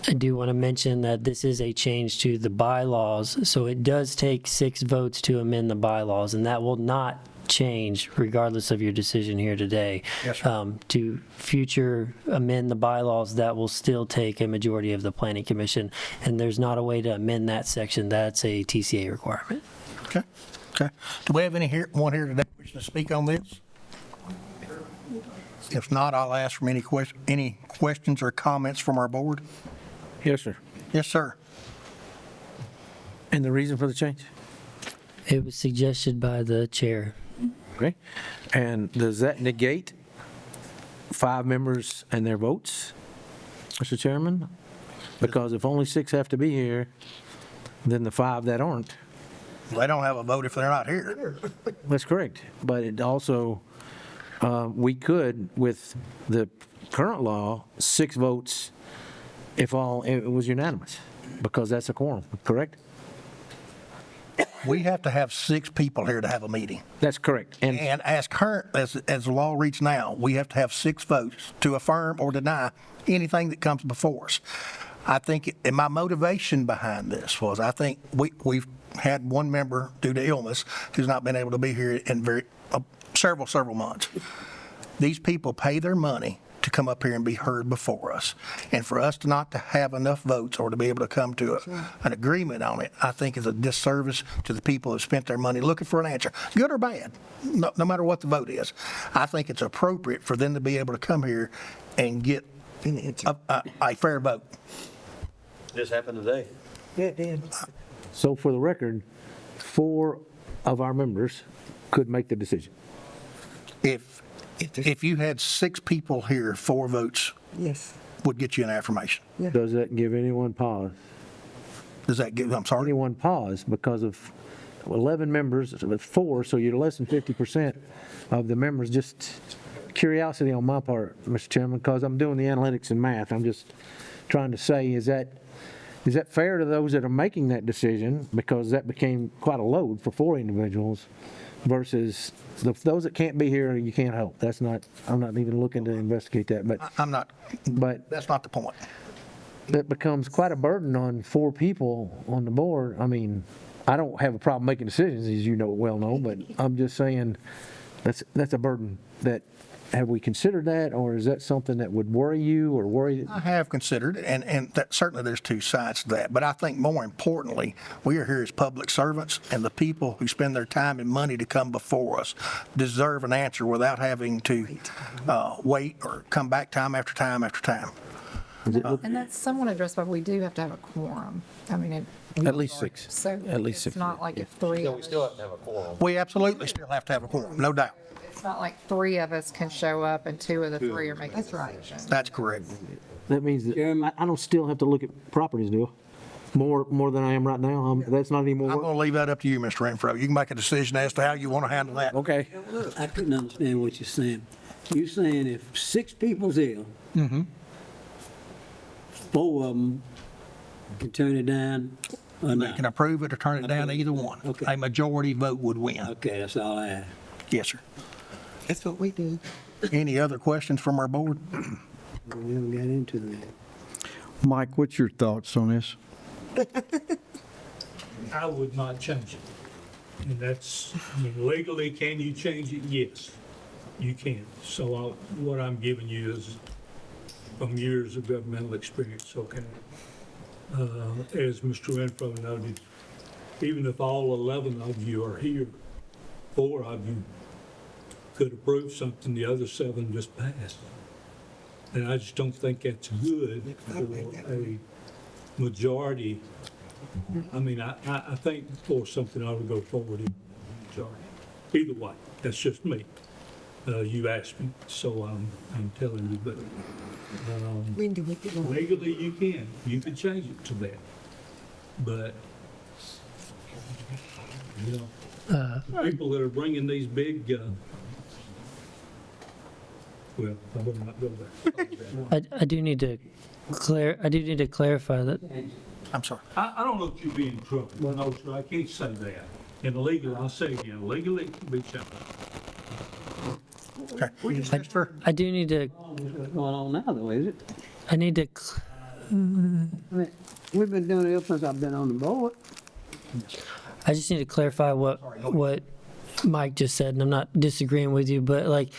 I do want to mention that this is a change to the bylaws, so it does take 6 votes to amend the bylaws, and that will not change regardless of your decision here today. Yes, sir. To future amend the bylaws, that will still take a majority of the Planning Commission, and there's not a way to amend that section. That's a TCA requirement. Okay. Okay. Do we have one here today wishing to speak on this? If not, I'll ask from any questions or comments from our board. Yes, sir. Yes, sir. And the reason for the change? It was suggested by the chair. Okay. And does that negate 5 members and their votes, Mr. Chairman? Because if only 6 have to be here, then the 5 that aren't. They don't have a vote if they're not here. That's correct. But it also, we could, with the current law, 6 votes if it was unanimous, because that's a quorum, correct? We have to have 6 people here to have a meeting. That's correct. And as the law reads now, we have to have 6 votes to affirm or deny anything that comes before us. I think, and my motivation behind this was, I think we've had one member due to illness who's not been able to be here in several months. These people pay their money to come up here and be heard before us. And for us not to have enough votes or to be able to come to an agreement on it, I think is a disservice to the people who have spent their money looking for an answer, good or bad, no matter what the vote is. I think it's appropriate for them to be able to come here and get a fair vote. This happened today. Yeah, it did. So for the record, 4 of our members could make the decision. If you had 6 people here, 4 votes Yes. would get you an affirmation. Does that give anyone pause? Does that give, I'm sorry? Anyone pause because of 11 members, with 4, so you're less than 50% of the members. Just curiosity on my part, Mr. Chairman, because I'm doing the analytics and math. I'm just trying to say, is that fair to those that are making that decision? Because that became quite a load for 4 individuals versus those that can't be here, you can't help. That's not, I'm not even looking to investigate that, but. I'm not, but that's not the point. That becomes quite a burden on 4 people on the board. I mean, I don't have a problem making decisions, as you well know, but I'm just saying that's a burden. That, have we considered that, or is that something that would worry you or worry? I have considered it, and that certainly there's 2 sides to that. But I think more importantly, we are here as public servants, and the people who spend their time and money to come before us deserve an answer without having to wait or come back time after time after time. And that's somewhat addressed, but we do have to have a quorum. I mean, at least 6. So at least 6. It's not like if 3. So we still have to have a quorum. We absolutely still have to have a quorum, no doubt. It's not like 3 of us can show up and 2 of the 3 are making. That's right. That's correct. That means that I don't still have to look at properties, do I? More than I am right now. That's not any more I'm work. going to leave that up to you, Mr. Renfro. You can make a decision as to how you want to handle that. Okay. I couldn't understand what you're saying. You're saying if 6 people's here, 4 of them can turn it down or They not? can approve it or turn it down, either one. Okay. A majority vote would win. Okay, that's all I have. Yes, sir. That's what we do. Any other questions from our board? We haven't got into that. Mike, what's your thoughts on this? I would not change it. And that's, I mean, legally, can you change it? Yes, you can. So what I'm giving you is from years of governmental experience, okay? As Mr. Renfro noted, even if all 11 of you are here, 4 of you could approve something, the other 7 just passed. And I just don't think that's good for a majority. I mean, I think before something ought to go forward in majority. Either way, that's just me. You asked me, so I'm telling you, but legally you can change it to that. But, you know, people that are bringing these big, well, I will not go there. I do need to clarify that. I'm sorry. I don't know if you'll be in trouble. Well, no, sir, I can't say that. And legally, I'll say again, legally it can be changed. Okay. I do need to. What's going on now, though, is it? I need to. I mean, we've been doing it ever since I've been on the board. I just need to clarify what Mike just said, and I'm not disagreeing with you, but like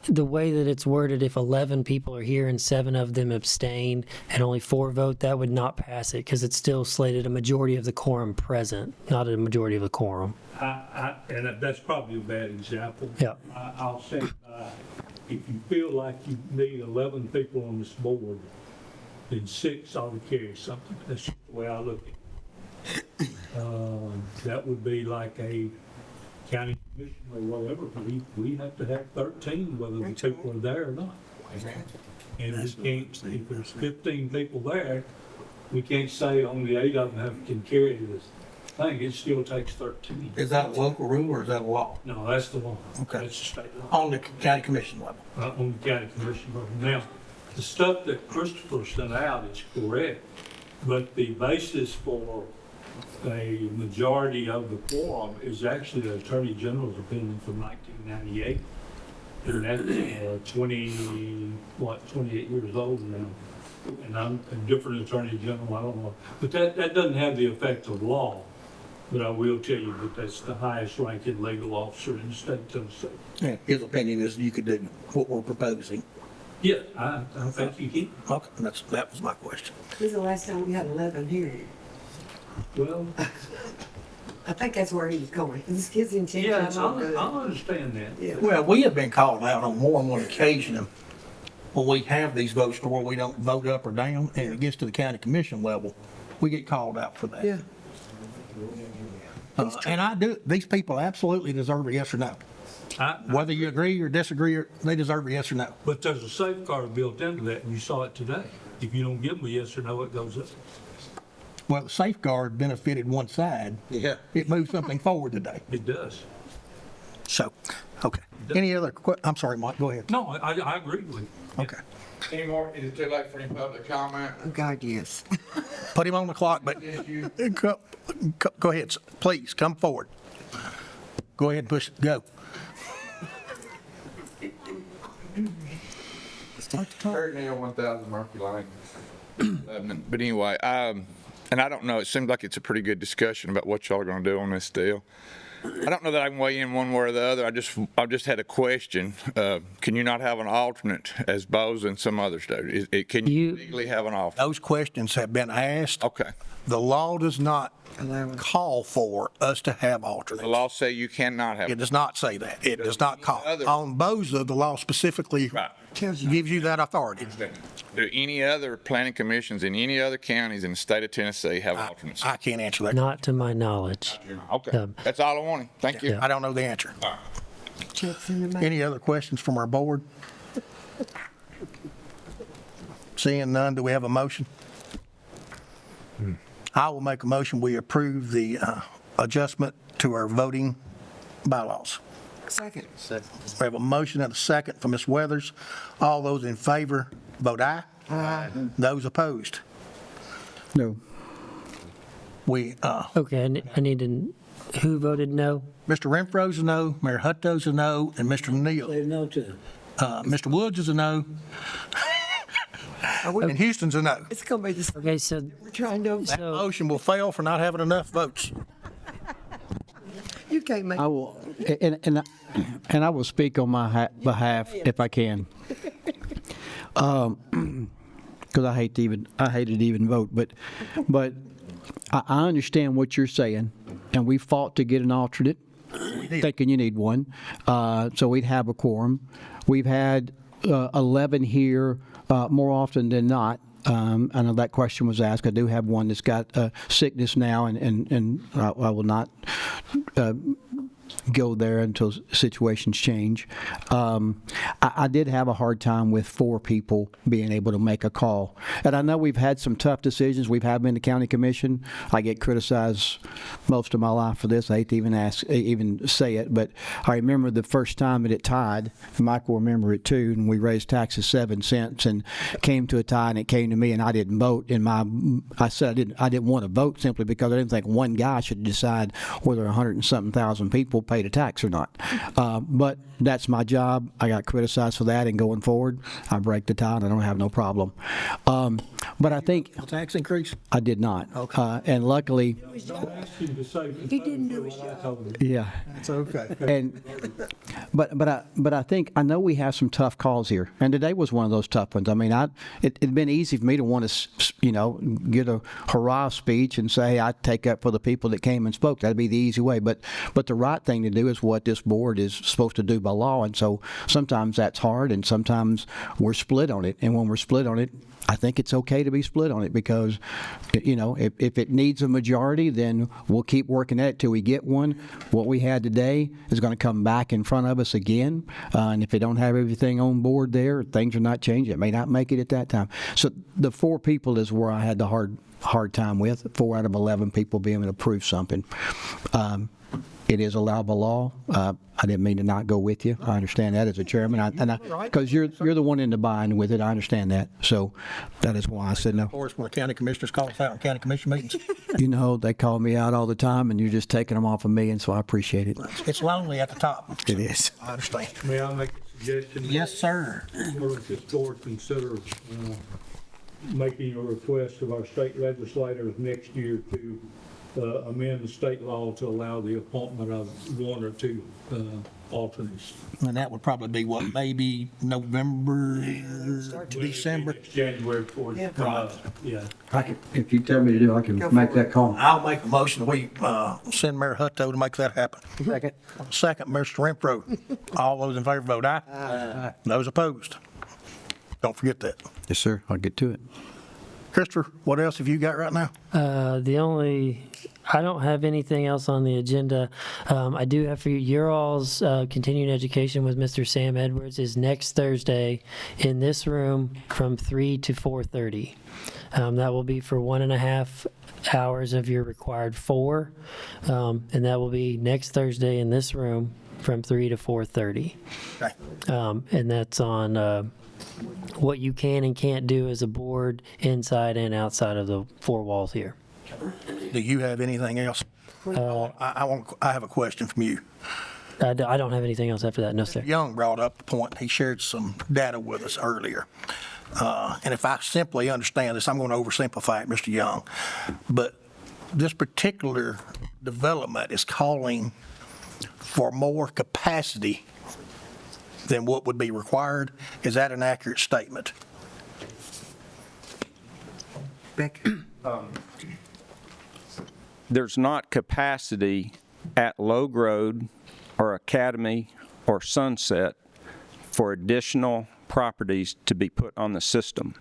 the way that it's worded, if 11 people are here and 7 of them abstain and only 4 vote, that would not pass it because it's still slated a majority of the quorum present, not a majority of the quorum. And that's probably a bad example. Yeah. I'll say, if you feel like you need 11 people on this board, then 6 ought to carry something. That's just the way I look at it. That would be like a county commission or whatever. We have to have 13, whether the people are there or not. And we can't, if there's 15 people there, we can't say only 8 of them can carry this thing. It still takes 13. Is that a local rule or is that a law? No, that's the law. Okay. That's the state law. On the county commission level? On the county commission level. Now, the stuff that Christopher sent out is correct, but the basis for a majority of the quorum is actually the Attorney General's opinion from 1998. And that's 28 years old now. And I'm a different Attorney General, I don't know. But that doesn't have the effect of law. But I will tell you that that's the highest ranking legal officer in the state of Tennessee. Yeah, his opinion is you could do what we're proposing. Yeah, I think you can. Okay, that was my question. When's the last time we had 11 here? Well, I think that's where he was going. This kid's in yeah, Centennial. I understand that. Yeah. Well, we have been called out on more than one occasion when we have these votes to where we don't vote up or down, and it gets to the county commission level, we get called out for that. Yeah. And these people absolutely deserve a yes or no. Whether you agree or disagree, they deserve a yes or no. But there's a safeguard built into that, and you saw it today. If you don't give them a yes or no, it goes up. Well, the safeguard benefited one side. Yeah. It moved something forward today. It does. So, okay. Any other, I'm sorry, Mike, go ahead. No, I agree with you. Okay. Any more, is it too late for any public comment? Oh, God, yes. Put him on the clock, but go ahead, please, come forward. Go ahead and push, go. Kurt Neal, 1000 Murphy Lane, Lebanon. But anyway, and I don't know, it seems like it's a pretty good discussion about what y'all are going to do on this deal. I don't know that I can weigh in one way or the other. I just had a question. Can you not have an alternate as Bose and some others do? Can you legally have an alternate? Those questions have been asked. Okay. The law does not call for us to have alternates. The law say you cannot have. It does not say that. It does not call. On BOZA, the law specifically gives you that authority. Do any other planning commissions in any other counties in the state of Tennessee have alternates? I can't answer that. Not to my knowledge. Okay, that's all I wanted. Thank you. I don't know the answer. Any other questions from our board? Seeing none, do we have a motion? I will make a motion, we approve the adjustment to our voting bylaws. Second. We have a motion and a second from Ms. Weathers. All those in favor, vote aye. Aye. Those opposed? No. Okay, I need to, who voted no? Mr. Renfro's a no, Mayor Hutto's a no, and Mr. Neal. Say no to. Mr. Woods is a no. And Houston's a no. It's going to be the same. Okay, so We're trying to, That motion will fail for not having enough votes. you can't make. I will, and I will speak on my behalf if I can. Because I hate to even vote, but I understand what you're saying, and we fought to get an alternate, thinking you need one, so we'd have a quorum. We've had 11 here more often than not. I know that question was asked. I do have one that's got sickness now, and I will not go there until situations change. I did have a hard time with 4 people being able to make a call. And I know we've had some tough decisions. We've had them in the county commission. I get criticized most of my life for this. I hate to even say it, but I remember the first time that it tied. Mike will remember it too. And we raised taxes 7 cents and came to a tie, and it came to me, and I didn't vote. I said I didn't want to vote simply because I didn't think one guy should decide whether 100 and something thousand people paid a tax or not. But that's my job. I got criticized for that, and going forward, I break the tie, and I don't have no problem. But I think A tax increase? I did not. And luckily, He didn't do his job. yeah. It's okay. And but I think I know we have some tough calls here, and today was one of those tough ones. I mean, it'd been easy for me to want to get a hurrah speech and say I take up for the people that came and spoke. That'd be the easy way. But the right thing to do is what this board is supposed to do by law, and so sometimes that's hard, and sometimes we're split on it. And when we're split on it, I think it's okay to be split on it because, if it needs a majority, then we'll keep working at it till we get one. What we had today is going to come back in front of us again. And if they don't have everything on board there, things are not changing. It may not make it at that time. So the 4 people is where I had the hard time with. 4 out of 11 people being able to approve something. It is allowable law. I didn't mean to not go with you. I understand that as a chairman, because you're the one in the bind with it. I understand that, so that is why I said no. Of course, when the county commissioners call us out in county commission meetings. They call me out all the time, and you're just taking them off of me, and so I appreciate it. It's lonely at the top. It is. I understand. May I make a suggestion? Yes, sir. Or if this board consider making a request of our state legislators next year to amend the state law to allow the appointment of 1 or 2 alternates. And that would probably be what, maybe November, December? January 4th. Yeah. If you tell me to do, I can make that call. I'll make a motion. We send Mayor Hutto to make that happen. Second. Second, Mr. Renfro. All those in favor vote aye. Aye. Those opposed? Don't forget that. Yes, sir. I'll get to it. Christopher, what else have you got right now? The only I don't have anything else on the agenda. I do have for you, your all's continuing education with Mr. Sam Edwards is next Thursday in this room from 3 to 4:30. That will be for 1.5 hours of your required 4, and that will be next Thursday in this room from 3 to 4:30. Okay. And that's on what you can and can't do as a board inside and outside of the 4 walls here. Do you have anything else? I have a question from you. I don't have anything else after that, no, sir. Young brought up the point, he shared some data with us earlier. And if I simply understand this, I'm going to oversimplify it, Mr. Young, but this particular development is calling for more capacity than what would be required. Is that an accurate statement? Beck? There's not capacity at Logue Road or Academy or Sunset for additional properties to be put on the system.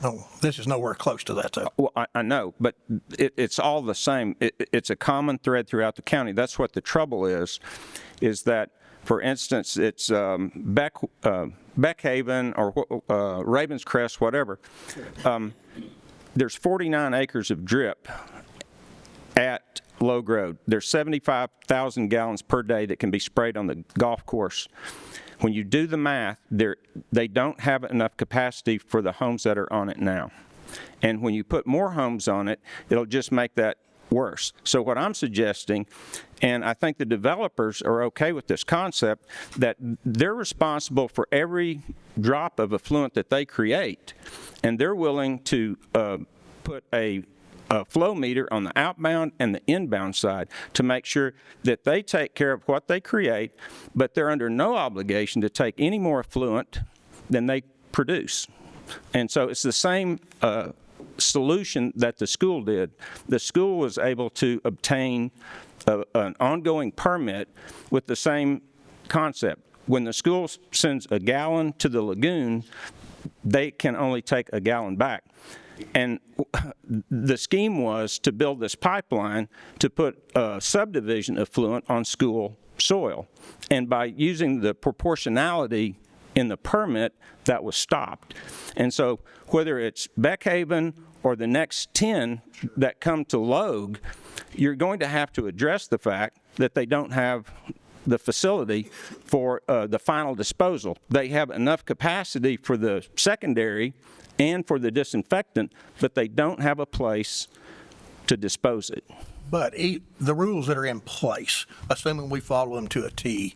No, this is nowhere close to that, though. Well, I know, but it's all the same. It's a common thread throughout the county. That's what the trouble is that, for instance, it's Beck Haven or Ravens Crest, whatever. There's 49 acres of drip at Logue Road. There's 75,000 gallons per day that can be sprayed on the golf course. When you do the math, they don't have enough capacity for the homes that are on it now. And when you put more homes on it, it'll just make that worse. So what I'm suggesting, and I think the developers are okay with this concept, that they're responsible for every drop of effluent that they create, and they're willing to put a flow meter on the outbound and the inbound side to make sure that they take care of what they create, but they're under no obligation to take any more effluent than they produce. And so it's the same solution that the school did. The school was able to obtain an ongoing permit with the same concept. When the school sends a gallon to the lagoon, they can only take a gallon back. And the scheme was to build this pipeline to put a subdivision effluent on school soil. And by using the proportionality in the permit, that was stopped. And so whether it's Beck Haven or the next 10 that come to Logue, you're going to have to address the fact that they don't have the facility for the final disposal. They have enough capacity for the secondary and for the disinfectant, but they don't have a place to dispose it. But the rules that are in place, assuming we follow them to a T,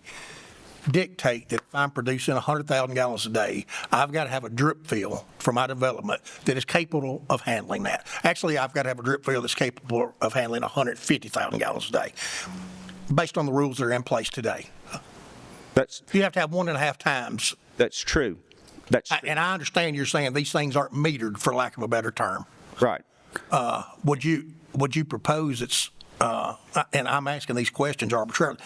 dictate that if I'm producing 100,000 gallons a day, I've got to have a drip field for my development that is capable of handling that. Actually, I've got to have a drip field that's capable of handling 150,000 gallons a day, based on the rules that are in place today. You have to have 1.5 times. That's true. And I understand you're saying these things aren't metered, for lack of a better term. Right. Would you propose it's, and I'm asking these questions arbitrarily,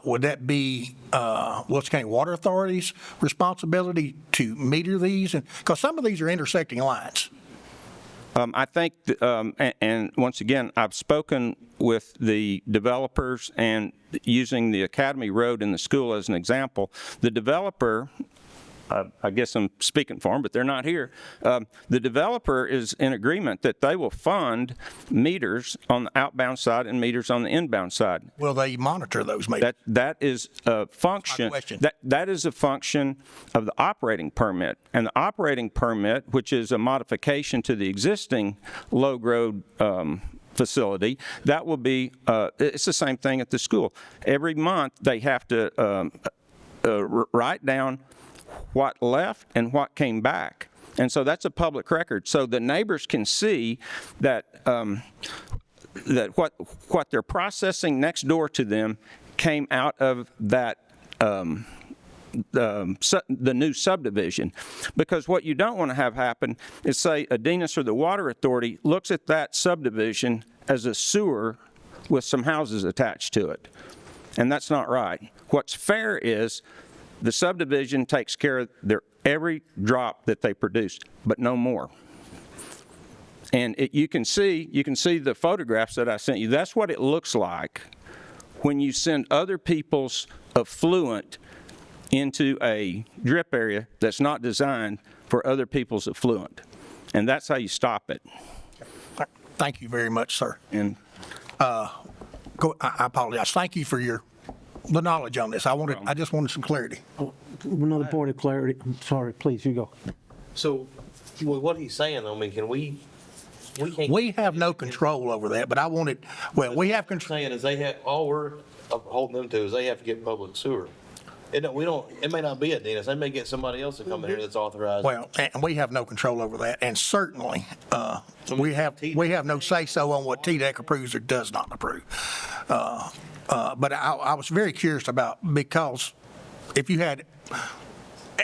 would that be Wilkes County Water Authority's responsibility to meter these? Because some of these are intersecting lines. I think, and once again, I've spoken with the developers, and using the Academy Road in the school as an example, the developer, I guess I'm speaking for them, but they're not here. The developer is in agreement that they will fund meters on the outbound side and meters on the inbound side. Will they monitor those meters? That is a function. That is a function of the operating permit. And the operating permit, which is a modification to the existing Logue Road facility, that will be, it's the same thing at the school. Every month they have to write down what left and what came back. And so that's a public record. So the neighbors can see that what they're processing next door to them came out of that the new subdivision. Because what you don't want to have happen is, say, Adenis or the Water Authority looks at that subdivision as a sewer with some houses attached to it. And that's not right. What's fair is the subdivision takes care of every drop that they produce, but no more. And you can see the photographs that I sent you. That's what it looks like when you send other people's effluent into a drip area that's not designed for other people's effluent. And that's how you stop it. Thank you very much, sir. And I apologize. Thank you for the knowledge on this. I just wanted some clarity. Another point of clarity. I'm sorry, please, you go. So, with what he's saying, I mean, can we can't. We have no control over that, but we have control. Saying is all we're holding them to is they have to get public sewer. It may not be a Dennis. They may get somebody else to come in here that's authorized. Well, and we have no control over that, and certainly, we have no say-so on what TDEC approves or does not approve. But I was very curious because if you had,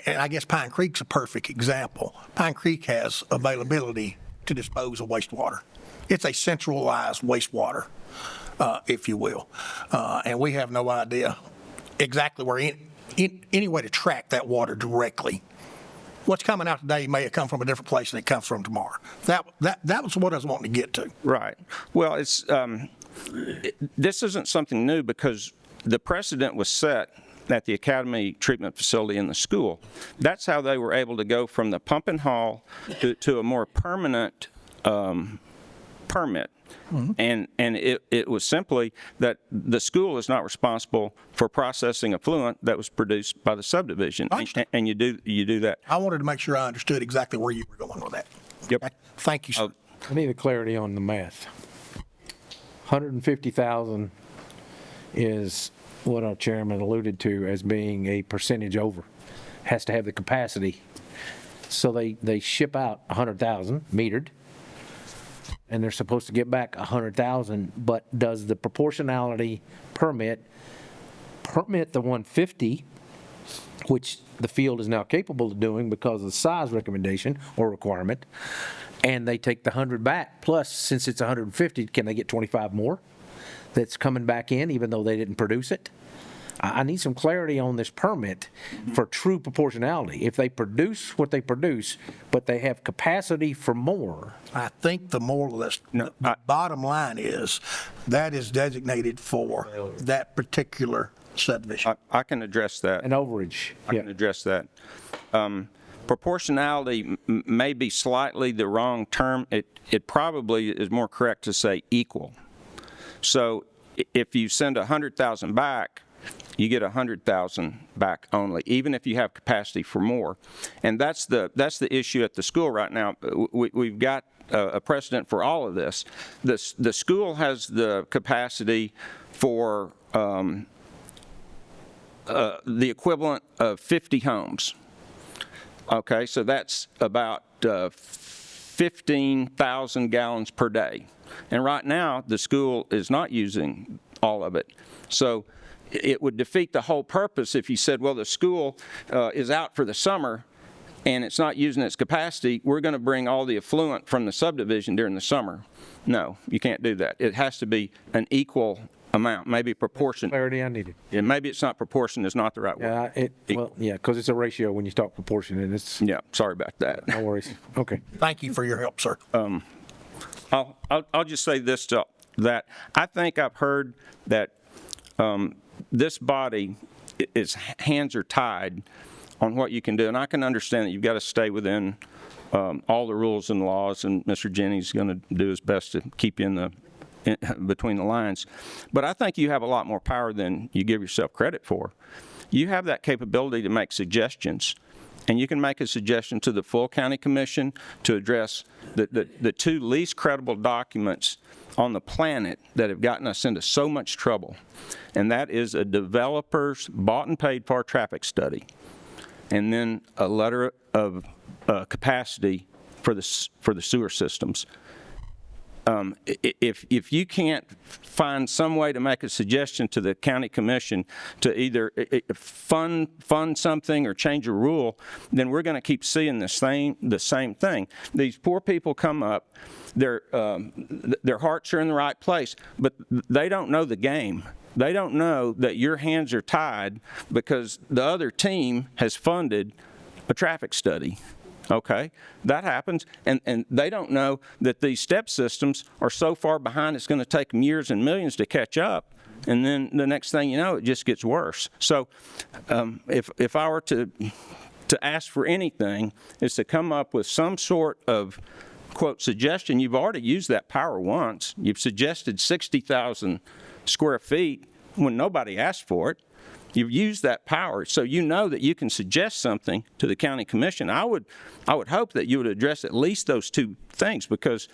and I guess Pine Creek's a perfect example. Pine Creek has availability to dispose of wastewater. It's a centralized wastewater, if you will. And we have no idea exactly where any way to track that water directly. What's coming out today may have come from a different place than it comes from tomorrow. That was what I was wanting to get to. Right. Well, this isn't something new because the precedent was set at the Academy Treatment Facility in the school. That's how they were able to go from the pump and haul to a more permanent permit. Mm-hmm. And it was simply that the school is not responsible for processing effluent that was produced by the subdivision. And you do that. I wanted to make sure I understood exactly where you were going with that. Yep. Okay. Thank you, sir. I need a clarity on the math. 150,000 is what our chairman alluded to as being a percentage over. Has to have the capacity. So they ship out 100,000 metered, and they're supposed to get back 100,000, but does the proportionality permit the 150, which the field is now capable of doing because of the size recommendation or requirement, and they take the 100 back, plus since it's 150, can they get 25 more that's coming back in even though they didn't produce it? I need some clarity on this permit for true proportionality. If they produce what they produce, but they have capacity for more. I think the moral of this, the bottom line is that is designated for that particular subdivision. I can address that. An overage. I can address that. Proportionality may be slightly the wrong term. It probably is more correct to say equal. So if you send 100,000 back, you get 100,000 back only, even if you have capacity for more. And that's the issue at the school right now. We've got a precedent for all of this. The school has the capacity for the equivalent of 50 homes. Okay, so that's about 15,000 gallons per day. And right now, the school is not using all of it. So it would defeat the whole purpose if you said, well, the school is out for the summer and it's not using its capacity. We're going to bring all the effluent from the subdivision during the summer. No, you can't do that. It has to be an equal amount, maybe proportion. Clarity I needed. Yeah, maybe it's not proportion is not the right word. Yeah, because it's a ratio when you talk proportion, and it's. Yeah, sorry about that. No worries. Okay. Thank you for your help, sir. I'll just say this, that I think I've heard that this body, its hands are tied on what you can do. And I can understand that you've got to stay within all the rules and laws, and Mr. Jenny's going to do his best to keep you in between the lines. But I think you have a lot more power than you give yourself credit for. You have that capability to make suggestions. And you can make a suggestion to the full county commission to address the two least credible documents on the planet that have gotten us into so much trouble. And that is a developer's bought and paid for traffic study, and then a letter of capacity for the sewer systems. If you can't find some way to make a suggestion to the county commission to either fund something or change a rule, then we're going to keep seeing the same thing. These poor people come up, their hearts are in the right place, but they don't know the game. They don't know that your hands are tied because the other team has funded a traffic study. Okay, that happens, and they don't know that these step systems are so far behind it's going to take them years and millions to catch up, and then the next thing you know, it just gets worse. So if I were to ask for anything, is to come up with some sort of, quote, suggestion. You've already used that power once. You've suggested 60,000 square feet when nobody asked for it. You've used that power, so you know that you can suggest something to the county commission. I would hope that you would address at least those two things, because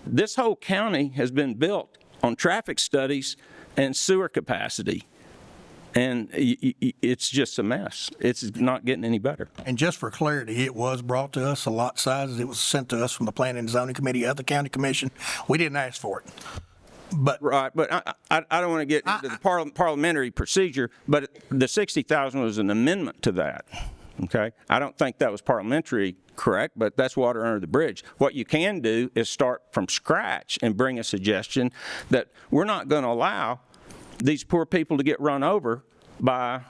this whole county has been built on traffic studies and sewer capacity, and it's just a mess. It's not getting any better. And just for clarity, it was brought to us, a lot sizes. It was sent to us from the Planning and Zoning Committee of the County Commission. We didn't ask for it. But right, but I don't want to get into the parliamentary procedure, but the 60,000 was an amendment to that, okay? I don't think that was parliamentary correct, but that's water under the bridge. What you can do is start from scratch and bring a suggestion that we're not going to allow these poor people to get run over by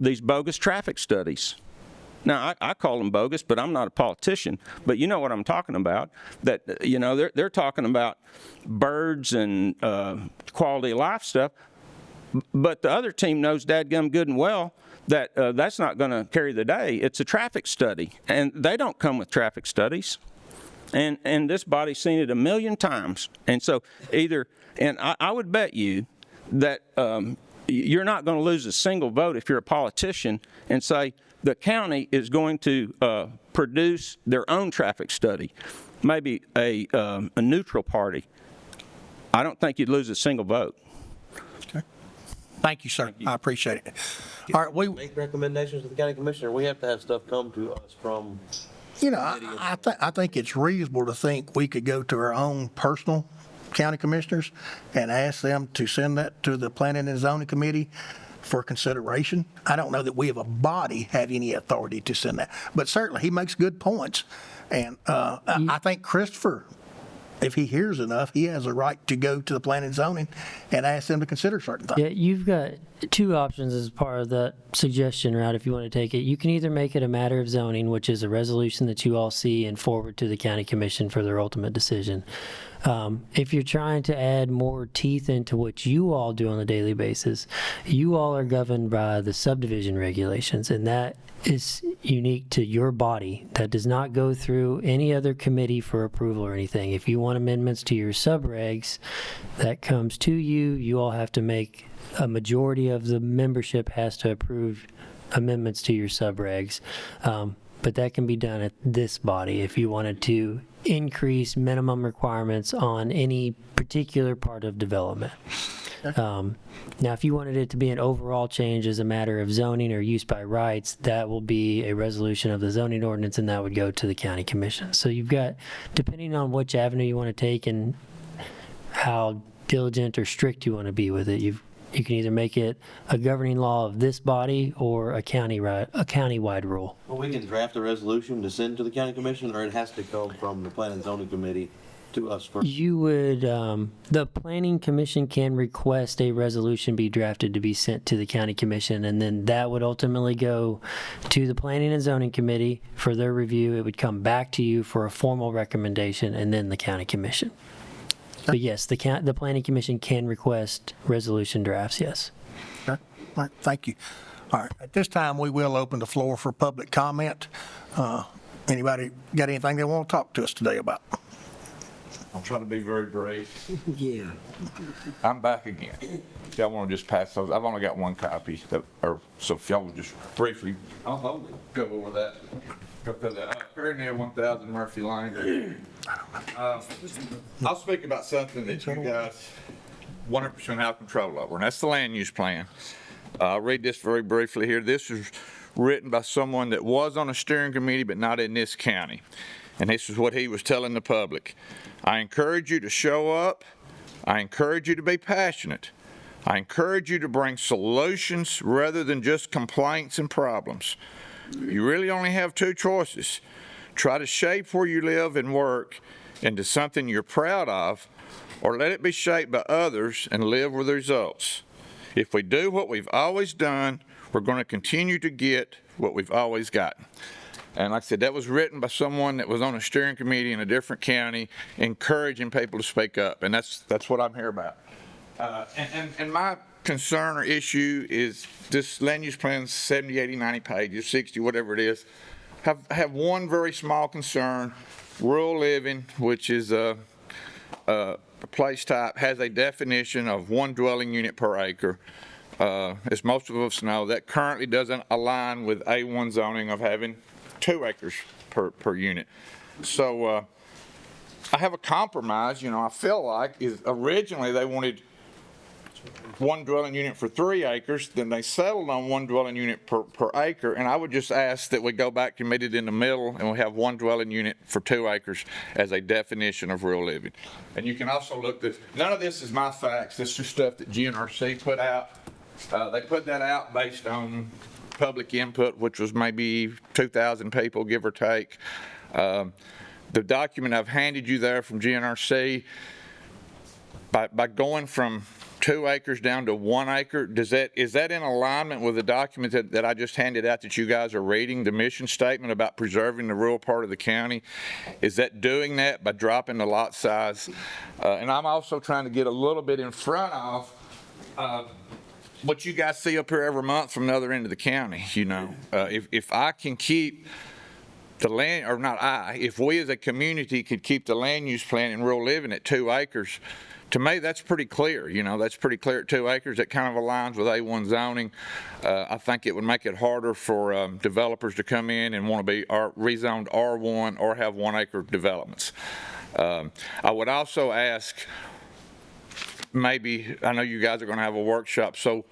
these bogus traffic studies. Now, I call them bogus, but I'm not a politician. But you know what I'm talking about, that, you know, they're talking about birds and quality of life stuff, but the other team knows dadgum good and well that that's not going to carry the day. It's a traffic study, and they don't come with traffic studies. And this body's seen it a million times. And so and I would bet you that you're not going to lose a single vote if you're a politician and say, the county is going to produce their own traffic study, maybe a neutral party. I don't think you'd lose a single vote. Okay. Thank you, sir. I appreciate it. All right, we make recommendations to the county commissioner. We have to have stuff come to us from. You know, I think it's reasonable to think we could go to our own personal county commissioners and ask them to send that to the Planning and Zoning Committee for consideration. I don't know that we as a body have any authority to send that, but certainly he makes good points. And I think Christopher, if he hears enough, he has a right to go to the Planning and Zoning and ask them to consider certain things. Yeah, you've got two options as part of that suggestion route if you want to take it. You can either make it a matter of zoning, which is a resolution that you all see and forward to the county commission for their ultimate decision. If you're trying to add more teeth into what you all do on a daily basis, you all are governed by the subdivision regulations, and that is unique to your body. That does not go through any other committee for approval or anything. If you want amendments to your subregs, that comes to you. You all have to make a majority of the membership has to approve amendments to your subregs. But that can be done at this body if you wanted to increase minimum requirements on any particular part of development. Now, if you wanted it to be an overall change as a matter of zoning or use by rights, that will be a resolution of the zoning ordinance, and that would go to the county commission. So you've got, depending on which avenue you want to take and how diligent or strict you want to be with it, you can either make it a governing law of this body or a county-wide rule. Well, we can draft a resolution to send to the county commission, or it has to come from the Planning and Zoning Committee to us first. You would, the planning commission can request a resolution be drafted to be sent to the county commission, and then that would ultimately go to the planning and zoning committee for their review. It would come back to you for a formal recommendation, and then the county commission. But yes, the planning commission can request resolution drafts, yes. Okay. All right, thank you. All right, at this time, we will open the floor for public comment. Anybody got anything they want to talk to us today about? I'll try to be very brief. Yeah. I'm back again. If y'all want to just pass those, I've only got one copy, so if y'all would just briefly, I'll go over that. Go through that. Very near 1000 Murphy Lane. I'll speak about something that you guys 100% have control over, and that's the land use plan. I'll read this very briefly here. This is written by someone that was on a steering committee but not in this county. And this is what he was telling the public. I encourage you to show up. I encourage you to be passionate. I encourage you to bring solutions rather than just complaints and problems. You really only have two choices. Try to shape where you live and work into something you're proud of, or let it be shaped by others and live with the results. If we do what we've always done, we're going to continue to get what we've always gotten. And like I said, that was written by someone that was on a steering committee in a different county, encouraging people to speak up, and that's what I'm here about. And my concern or issue is this land use plan, 70, 80, 90 pages, 60, whatever it is, have one very small concern. Rural living, which is a place type, has a definition of 1 dwelling unit per acre. As most of us know, that currently doesn't align with A1 zoning of having 2 acres per unit. So I have a compromise, I feel like, is originally they wanted 1 dwelling unit for 3 acres, then they settled on 1 dwelling unit per acre, and I would just ask that we go back and meet it in the middle, and we have 1 dwelling unit for 2 acres as a definition of rural living. And you can also look at, none of this is my facts, this is stuff that GNRC put out. They put that out based on public input, which was maybe 2,000 people, give or take. The document I've handed you there from GNRC, by going from 2 acres down to 1 acre, is that in alignment with the document that I just handed out that you guys are reading, the mission statement about preserving the rural part of the county? Is that doing that by dropping the lot size? And I'm also trying to get a little bit in front of what you guys see up here every month from the other end of the county, if I can keep the land, or not I, if we as a community could keep the land use plan in rural living at 2 acres, to me, that's pretty clear. That's pretty clear at 2 acres. That kind of aligns with A1 zoning. I think it would make it harder for developers to come in and want to be rezoned R1 or have 1 acre developments. I would also ask, maybe, I know you guys are going to have a workshop, so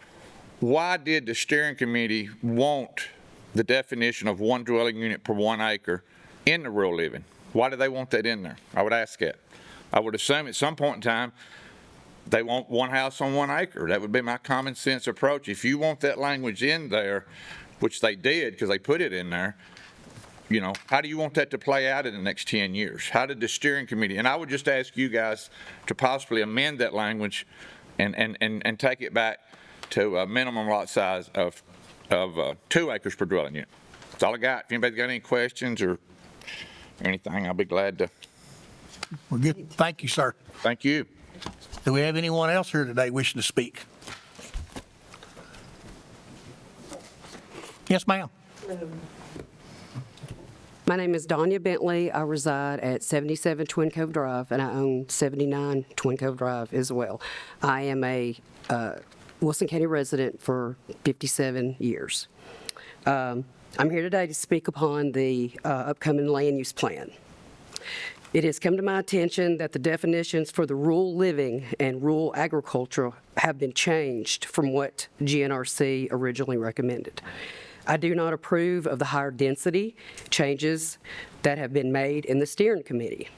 why did the steering committee want the definition of 1 dwelling unit per 1 acre in the rural living? Why do they want that in there? I would ask that. I would assume at some point in time they want 1 house on 1 acre. That would be my common sense approach. If you want that language in there, which they did because they put it in there, how do you want that to play out in the next 10 years? How did the steering committee, and I would just ask you guys to possibly amend that language and take it back to a minimum lot size of 2 acres per dwelling unit. That's all I got. If anybody's got any questions or anything, I'll be glad to. Well, good. Thank you, sir. Thank you. Do we have anyone else here today wishing to speak? Yes, ma'am. My name is Danya Bentley. I reside at 77 Twin Cove Drive, and I own 79 Twin Cove Drive as well. I am a Wilson County resident for 57 years. I'm here today to speak upon the upcoming land use plan. It has come to my attention that the definitions for the rural living and rural agriculture have been changed from what GNRC originally recommended. I do not approve of the higher density changes that have been made in the steering committee.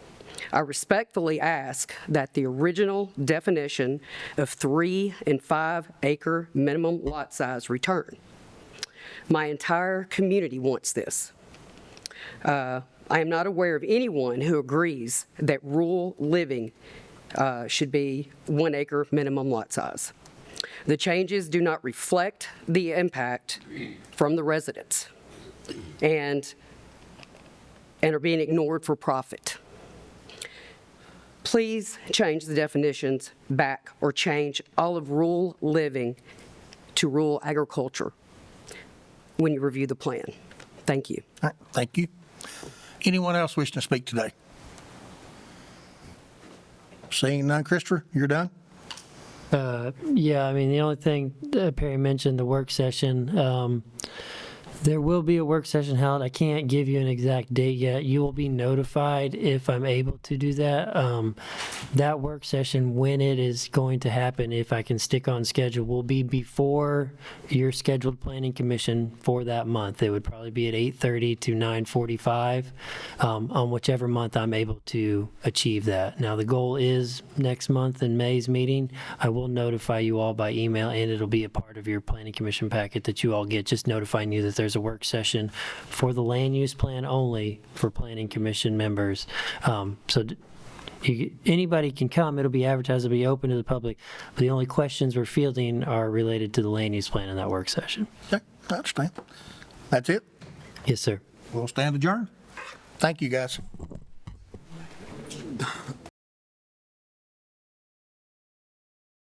I respectfully ask that the original definition of 3 and 5 acre minimum lot size return. My entire community wants this. I am not aware of anyone who agrees that rural living should be 1 acre minimum lot size. The changes do not reflect the impact from the residents and are being ignored for profit. Please change the definitions back or change all of rural living to rural agriculture when you review the plan. Thank you. All right, thank you. Anyone else wishing to speak today? Seeing none, Christopher, you're done? Yeah, the only thing Perry mentioned, the work session. There will be a work session held. I can't give you an exact date yet. You will be notified if I'm able to do that. That work session, when it is going to happen, if I can stick on schedule, will be before your scheduled planning commission for that month. It would probably be at 8:30 to 9:45 on whichever month I'm able to achieve that. Now, the goal is next month in May's meeting. I will notify you all by email, and it'll be a part of your planning commission packet that you all get, just notifying you that there's a work session for the land use plan only for planning commission members. Anybody can come. It'll be advertised. It'll be open to the public. But the only questions we're fielding are related to the land use plan in that work session. Okay, I understand. That's it? Yes, sir. We'll stand adjourned. Thank you, guys.